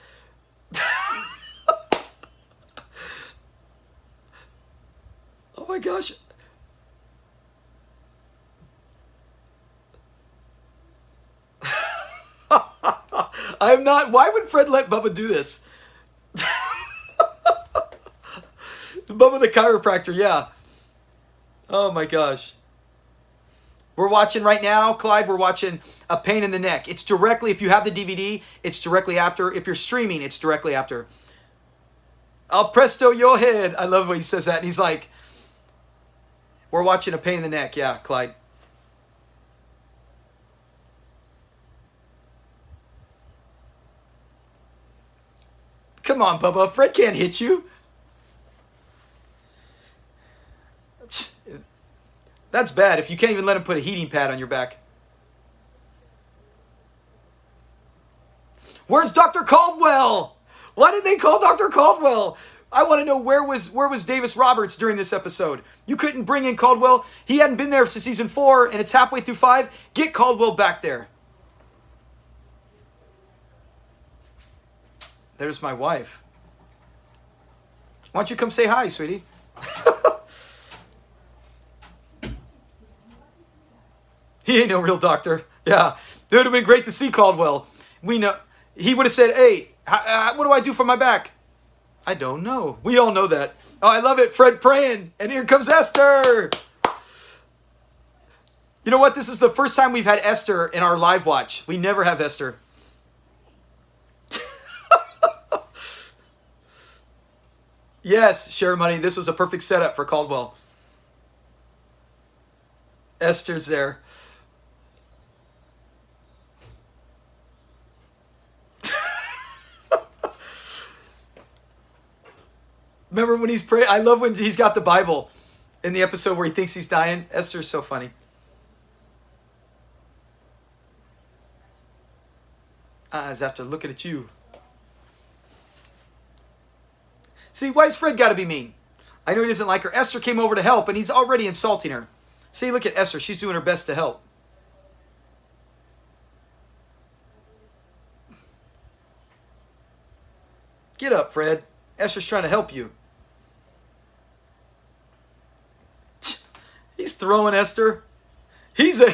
Oh my gosh. I'm not. Why would Fred let Bubba do this? Bubba the chiropractor, yeah. Oh my gosh. We're watching right now, Clyde, we're watching A Pain in the Neck. It's directly, if you have the DVD, it's directly after. If you're streaming, it's directly after. I'll presto your head. I love when he says that. And he's like, we're watching A Pain in the Neck. Yeah, Clyde. Come on, Bubba. Fred can't hit you. That's bad if you can't even let him put a heating pad on your back. Where's Dr. Caldwell? Why did they call Dr. Caldwell? I want to know where was Davis Roberts during this episode. You couldn't bring in Caldwell. He hadn't been there since season 4, and it's halfway through 5. Get Caldwell back there. There's my wife. Why don't you come say hi, sweetie? He ain't no real doctor. Yeah, it would have been great to see Caldwell. We know he would have said, "Hey, what do I do for my back?" I don't know. We all know that. Oh, I love it. Fred praying, and here comes Esther. You know what? This is the first time we've had Esther in our live watch. We never have Esther. Yes, share money. This was a perfect setup for Caldwell. Esther's there. Remember when he's praying? I love when he's got the Bible in the episode where he thinks he's dying. Esther's so funny. Eyes after looking at you. See, why's Fred got to be mean? I know he doesn't like her. Esther came over to help, and he's already insulting her. See, look at Esther. She's doing her best to help. Get up, Fred. Esther's trying to help you. He's throwing Esther. He's a...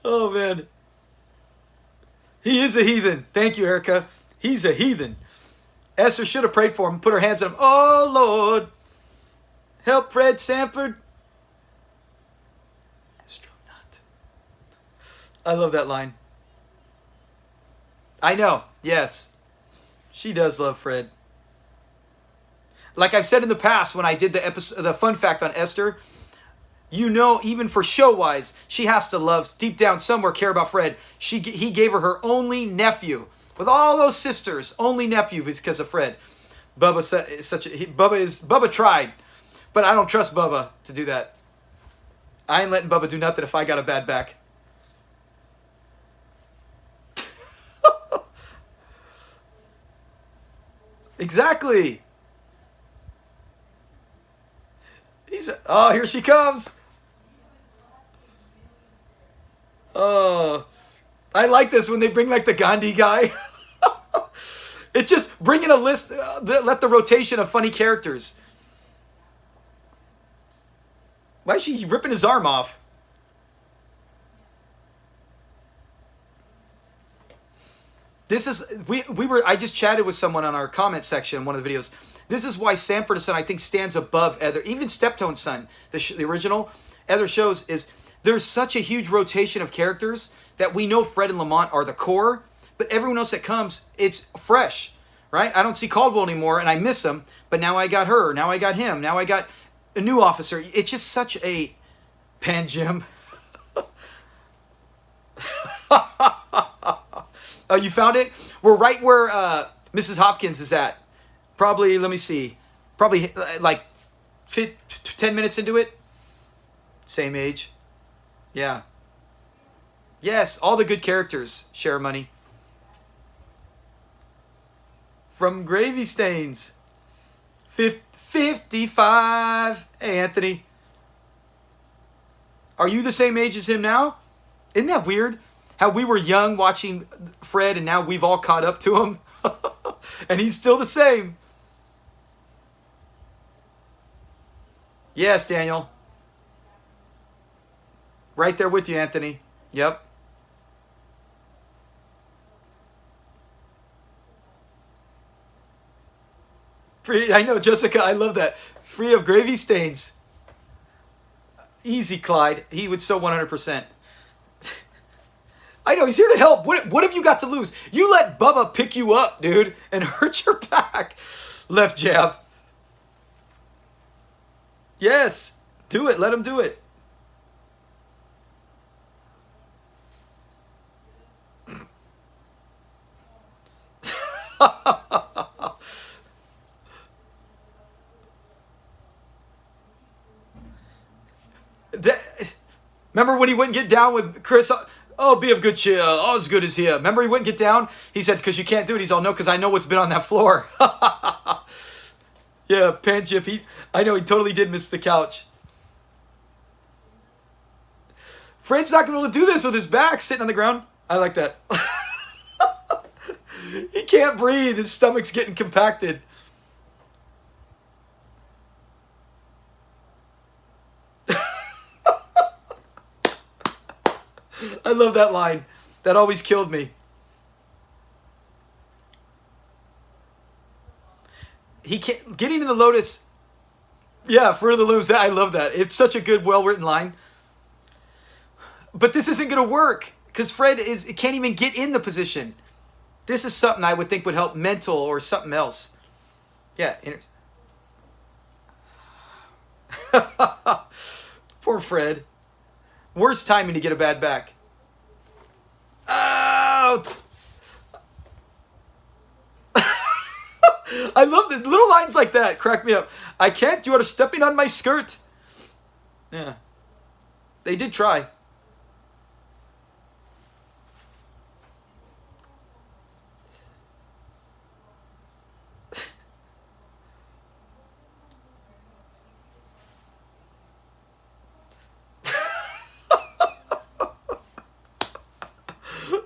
Oh, man. He is a heathen. Thank you, Erica. He's a heathen. Esther should have prayed for him, put her hands on him. Oh, Lord. Help Fred Sanford. Astronaut. I love that line. I know. Yes. She does love Fred. Like I've said in the past when I did the episode, the fun fact on Esther, you know, even for show-wise, she has to love, deep down somewhere, care about Fred. He gave her only nephew. With all those sisters, only nephew because of Fred. Bubba tried, but I don't trust Bubba to do that. I ain't letting Bubba do nothing if I got a bad back. Exactly. Oh, here she comes. Oh, I like this when they bring like the Gandhi guy. It's just bringing a list, let the rotation of funny characters. Why is she ripping his arm off? This is, I just chatted with someone on our comment section in one of the videos. This is why Sanford and Son, I think, stands above other, even Steptoe Son, the original, other shows, is there's such a huge rotation of characters that we know Fred and Lamont are the core, but everyone else that comes, it's fresh, right? I don't see Caldwell anymore, and I miss him, but now I got her, now I got him, now I got a new officer. It's just such a Pan Jim. Oh, you found it? We're right where Mrs. Hopkins is at. Probably, let me see, probably like 10 minutes into it. Same age. Yeah. Yes, all the good characters share money. From Gravy Stains. 55. Hey, Anthony. Are you the same age as him now? Isn't that weird? How we were young watching Fred and now we've all caught up to him. And he's still the same. Yes, Daniel. Right there with you, Anthony. Yep. Free, I know, Jessica, I love that. Free of gravy stains. Easy, Clyde. He would so 100%. I know, he's here to help. What have you got to lose? You let Bubba pick you up, dude, and hurt your back. Left jab. Yes. Do it. Let him do it. Remember when he wouldn't get down with Chris? Oh, be of good cheer. Oh, as good as here. Remember he wouldn't get down? He said, because you can't do it. He's all, no, because I know what's been on that floor. Yeah, Panchip. I know he totally did miss the couch. Fred's not going to be able to do this with his back sitting on the ground. I like that. He can't breathe. His stomach's getting compacted. I love that line. That always killed me. He can't getting in the Lotus. Yeah, Fruit of the Looms. I love that. It's such a good, well-written line. But this isn't going to work because Fred can't even get in the position. This is something I would think would help mental or something else. Yeah. Poor Fred. Worst timing to get a bad back. Out. I love the little lines like that. Crack me up. I can't. You are stepping on my skirt. Yeah. They did try.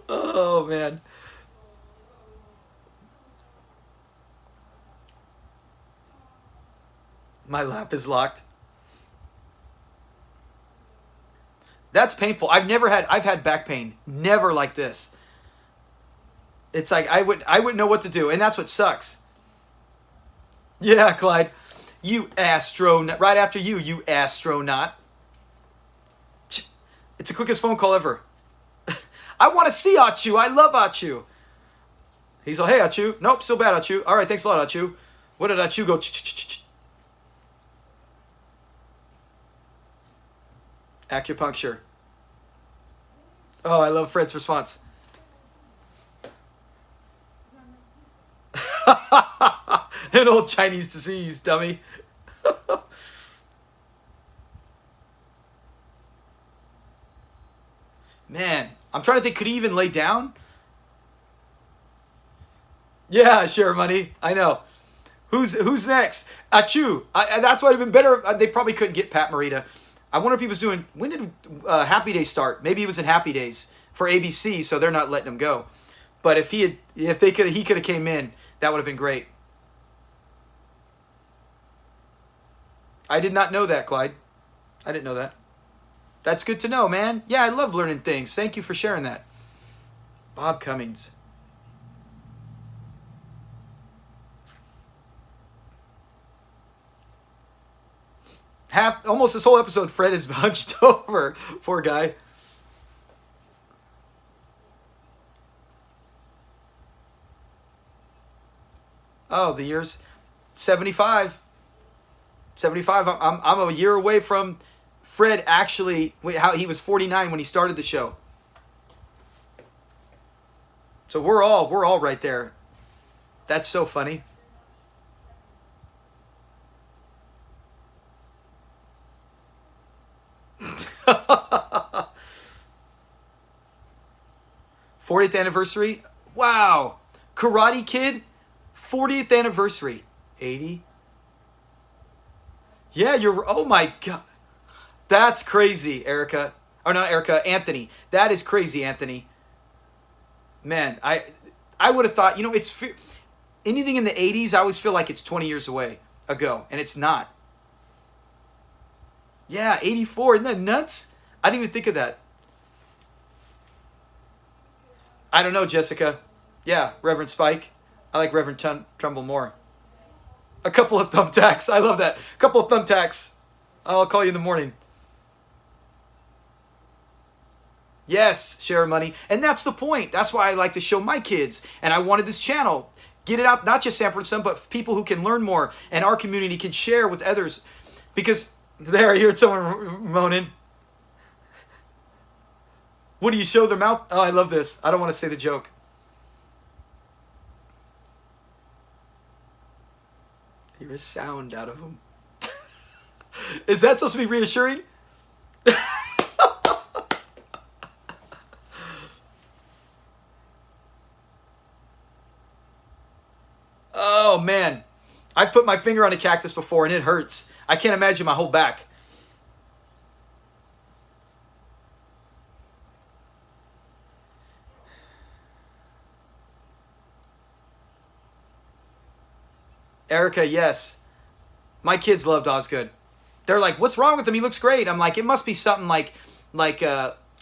Oh, man. My lap is locked. That's painful. I've had back pain. Never like this. It's like I wouldn't know what to do, and that's what sucks. Yeah, Clyde. You astronaut. Right after you astronaut. It's the quickest phone call ever. I want to see Achu. I love Achu. He's all, hey, Achu. Nope, still bad, Achu. All right, thanks a lot, Achu. What did Achu go? Acupuncture. Oh, I love Fred's response. An old Chinese disease, dummy. Man, I'm trying to think, could he even lay down? Yeah, sure, money. I know. Who's next? Achu. That's why it'd been better. They probably couldn't get Pat Morita. I wonder if he was doing. When did Happy Days start? Maybe he was in Happy Days for ABC, so they're not letting him go. But if he could have came in, that would have been great. I did not know that, Clyde. I didn't know that. That's good to know, man. Yeah, I love learning things. Thank you for sharing that. Bob Cummings. Almost this whole episode, Fred is hunched over. Poor guy. Oh, the years 75. 75. I'm a year away from Fred actually. How he was 49 when he started the show. So we're all right there. That's so funny. '40th anniversary. Wow. Karate Kid. 40th anniversary. 80. Yeah, oh my God. That's crazy, Erica. Or not Erica, Anthony. That is crazy, Anthony. Man, I would have thought, it's anything in the 80s, I always feel like it's 20 years ago, and it's not. Yeah, 84. Isn't that nuts? I didn't even think of that. I don't know, Jessica. Yeah, Reverend Spike. I like Reverend Trumbull more. A couple of thumbtacks. I love that. A couple of thumbtacks. I'll call you in the morning. Yes, share money. And that's the point. That's why I like to show my kids. And I wanted this channel. Get it out, not just Sanford and Son, but people who can learn more. And our community can share with others. Because there, I heard someone moaning. What do you show their mouth? Oh, I love this. I don't want to say the joke. Hear a sound out of him. Is that supposed to be reassuring? Oh, man. I put my finger on a cactus before and it hurts. I can't imagine my whole back. Erica, yes. My kids loved Osgood. They're like, what's wrong with him? He looks great. I'm like, it must be something like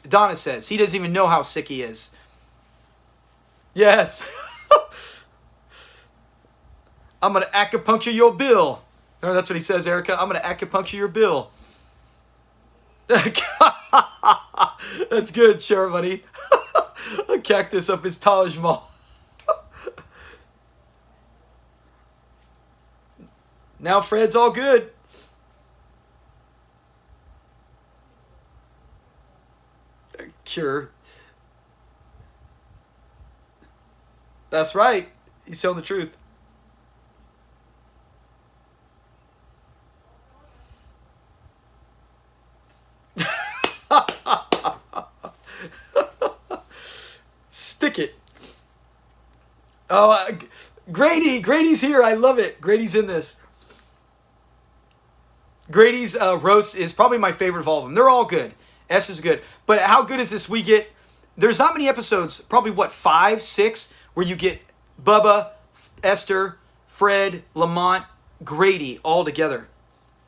Donna says. He doesn't even know how sick he is. Yes. I'm going to acupuncture your bill. No, that's what he says, Erica. I'm going to acupuncture your bill. That's good, sure, buddy. A cactus up his Taj Mahal. Now Fred's all good. Cure. That's right. He's telling the truth. Stick it. Oh, Grady's here. I love it. Grady's in this. Grady's roast is probably my favorite of all of them. They're all good. Esther's good. But how good is this? We get, there's not many episodes, probably what, 5, 6, where you get Bubba, Esther, Fred, Lamont, Grady all together.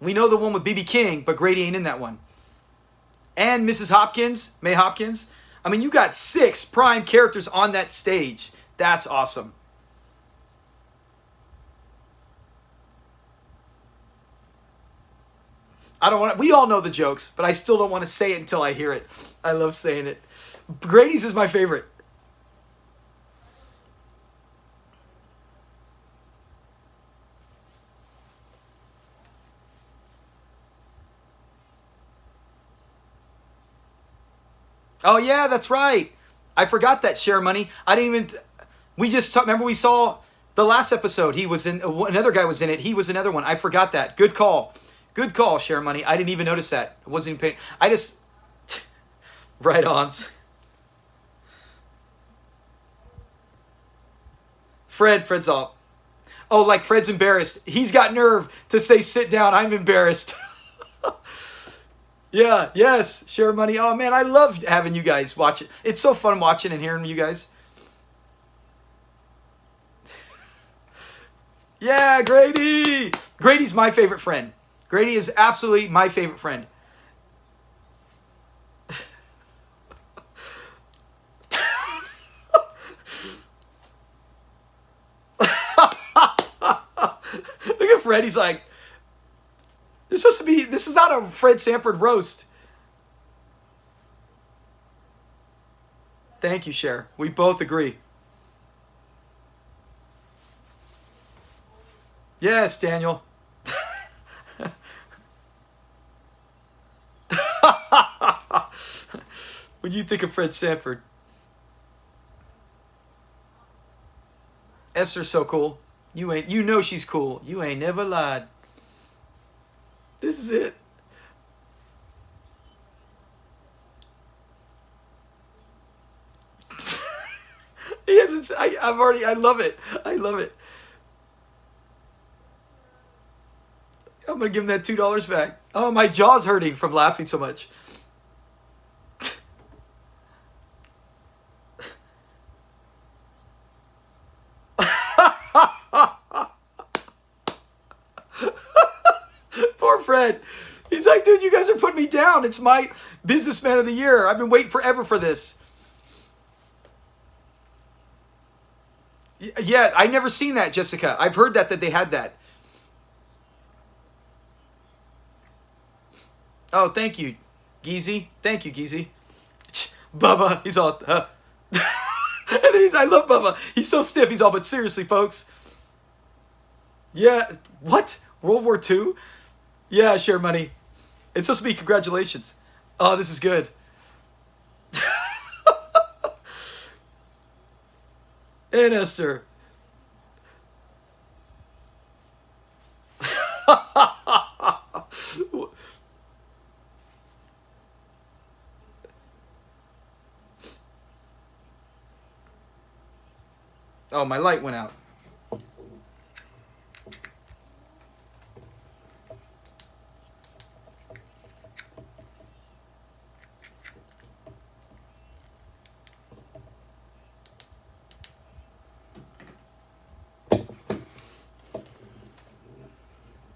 We know the one with B.B. King, but Grady ain't in that one. And Mrs. Hopkins, May Hopkins. I mean, you got 6 prime characters on that stage. That's awesome. I don't want to, we all know the jokes, but I still don't want to say it until I hear it. I love saying it. Grady's is my favorite. Oh yeah, that's right. I forgot that, Share Money. I didn't even, we just talked, remember we saw the last episode. He was in, another guy was in it. He was another one. I forgot that. Good call. Good call, Share Money. I didn't even notice that. I wasn't even paying. I just, right on. Fred's all. Oh, like Fred's embarrassed. He's got nerve to say sit down. I'm embarrassed. Yeah, yes, Share Money. Oh man, I love having you guys watch it. It's so fun watching and hearing you guys. Yeah, Grady. Grady's my favorite friend. Grady is absolutely my favorite friend. Look at Fred. He's like, there's supposed to be, this is not a Fred Sanford roast. Thank you, Cher. We both agree. Yes, Daniel. What do you think of Fred Sanford? Esther's so cool. You know she's cool. You ain't never lied. This is it. He hasn't. I love it. I love it. I'm gonna give him that $2 back. Oh, my jaw's hurting from laughing so much. Poor Fred. He's like, dude, you guys are putting me down. It's my businessman of the year. I've been waiting forever for this. Yeah, I've never seen that, Jessica. I've heard that they had that. Oh, thank you, Geezy. Thank you, Geezy. Bubba, he's all, and then I love Bubba. He's so stiff. He's all, but seriously, folks. Yeah, what? World War II? Yeah, Share Money. It's supposed to be congratulations. Oh, this is good. And Esther. Oh, my light went out.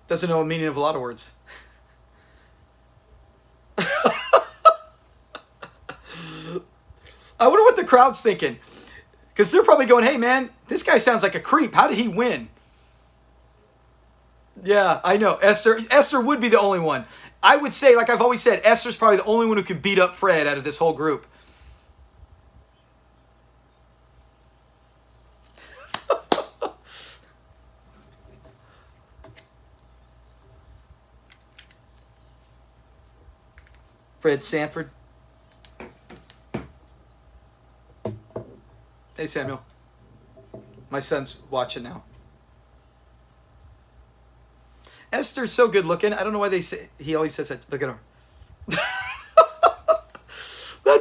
Doesn't know the meaning of a lot of words. I wonder what the crowd's thinking. Because they're probably going, hey, man, this guy sounds like a creep. How did he win? Yeah, I know. Esther would be the only one. I would say, like I've always said, Esther's probably the only one who can beat up Fred out of this whole group. Fred Sanford. Hey, Samuel. My son's watching now. Esther's so good looking. I don't know why they say, he always says that. Look at her.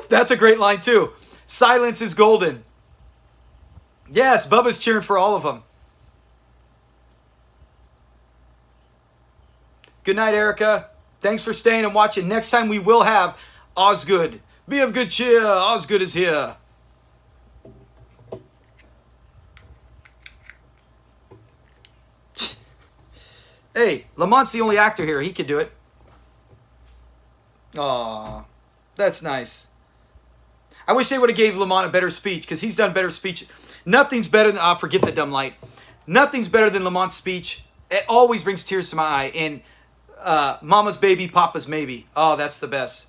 That's a great line too. Silence is golden. Yes, Bubba's cheering for all of them. Good night, Erica. Thanks for staying and watching. Next time we will have Osgood. Be of good cheer. Osgood is here. Hey, Lamont's the only actor here. He could do it. Aw, that's nice. I wish they would have gave Lamont a better speech because he's done better speech. Nothing's better than, forget the dumb light. Nothing's better than Lamont's speech. It always brings tears to my eye. In Mama's Baby, Papa's Maybe. Oh, that's the best.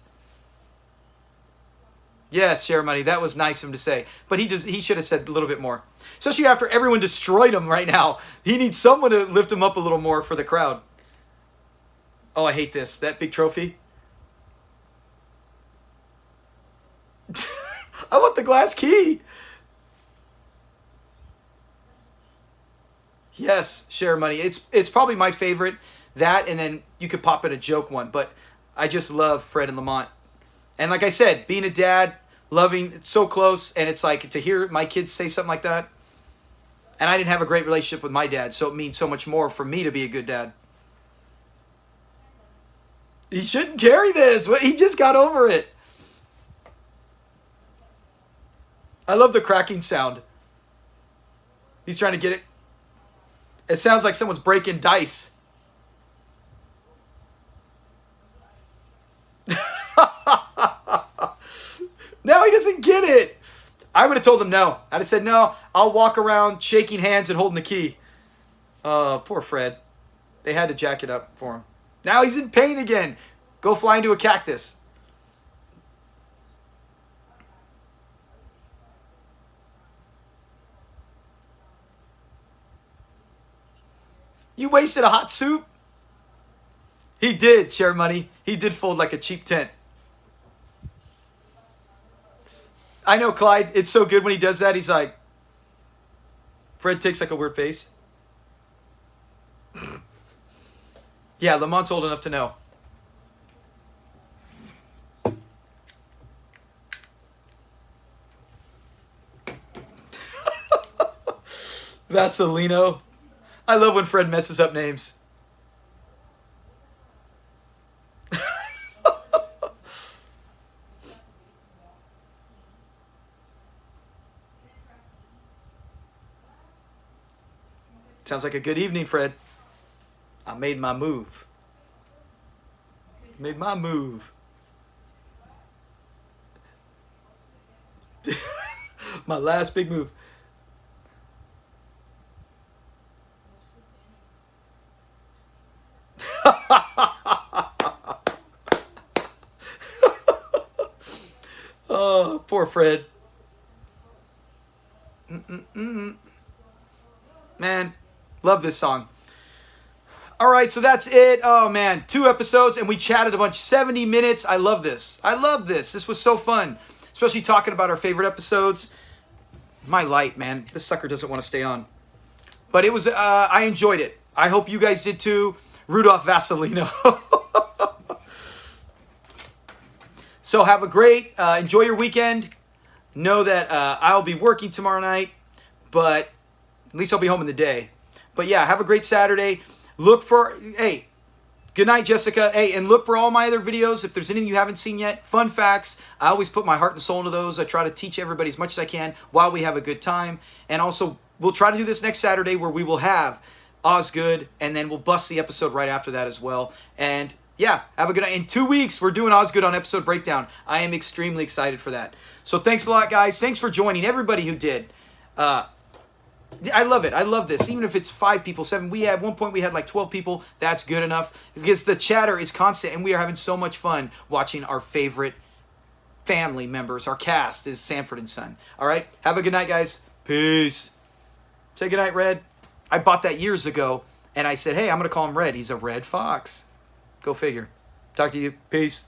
Yes, share money. That was nice of him to say. But he should have said a little bit more. Especially after everyone destroyed him right now. He needs someone to lift him up a little more for the crowd. Oh, I hate this. That big trophy. I want the glass key. Yes, share money. It's probably my favorite. That, and then you could pop in a joke one. But I just love Fred and Lamont. And like I said, being a dad, loving, so close, and it's like to hear my kids say something like that. And I didn't have a great relationship with my dad, so it means so much more for me to be a good dad. He shouldn't carry this. He just got over it. I love the cracking sound. He's trying to get it. It sounds like someone's breaking dice. Now he doesn't get it. I would have told him no. I'd have said, no, I'll walk around shaking hands and holding the key. Oh, poor Fred. They had to jack it up for him. Now he's in pain again. Go fly into a cactus. You wasted a hot soup? He did, share money. He did fold like a cheap tent. I know, Clyde. It's so good when he does that. He's like, Fred takes like a weird face. Yeah, Lamont's old enough to know. Vaselino. I love when Fred messes up names. Sounds like a good evening, Fred. I made my move. Made my move. My last big move. Oh, poor Fred. Man, love this song. All right, so that's it. Oh, man, 2 episodes, and we chatted a bunch. 70 minutes. I love this. I love this. This was so fun, especially talking about our favorite episodes. My light, man. This sucker doesn't want to stay on. But it was, I enjoyed it. I hope you guys did too. Rudolph Vasilino. So have a great, enjoy your weekend. Know that I'll be working tomorrow night, but at least I'll be home in the day. But yeah, have a great Saturday. Look for, hey, good night, Jessica. Hey, and look for all my other videos. If there's anything you haven't seen yet, fun facts. I always put my heart and soul into those. I try to teach everybody as much as I can while we have a good time. And also, we'll try to do this next Saturday where we will have Osgood, and then we'll bust the episode right after that as well. And yeah, have a good night. In 2 weeks, we're doing Osgood on episode breakdown. I am extremely excited for that. So thanks a lot, guys. Thanks for joining, everybody who did. I love it. I love this. Even if it's 5 people, 7. We at one point we had like 12 people. That's good enough because the chatter is constant, and we are having so much fun watching our favorite family members. Our cast is Sanford and Son. All right. Have a good night, guys. Peace. Say good night, Red. I bought that years ago, and I said, hey, I'm going to call him Red. He's a red fox. Go figure. Talk to you. Peace.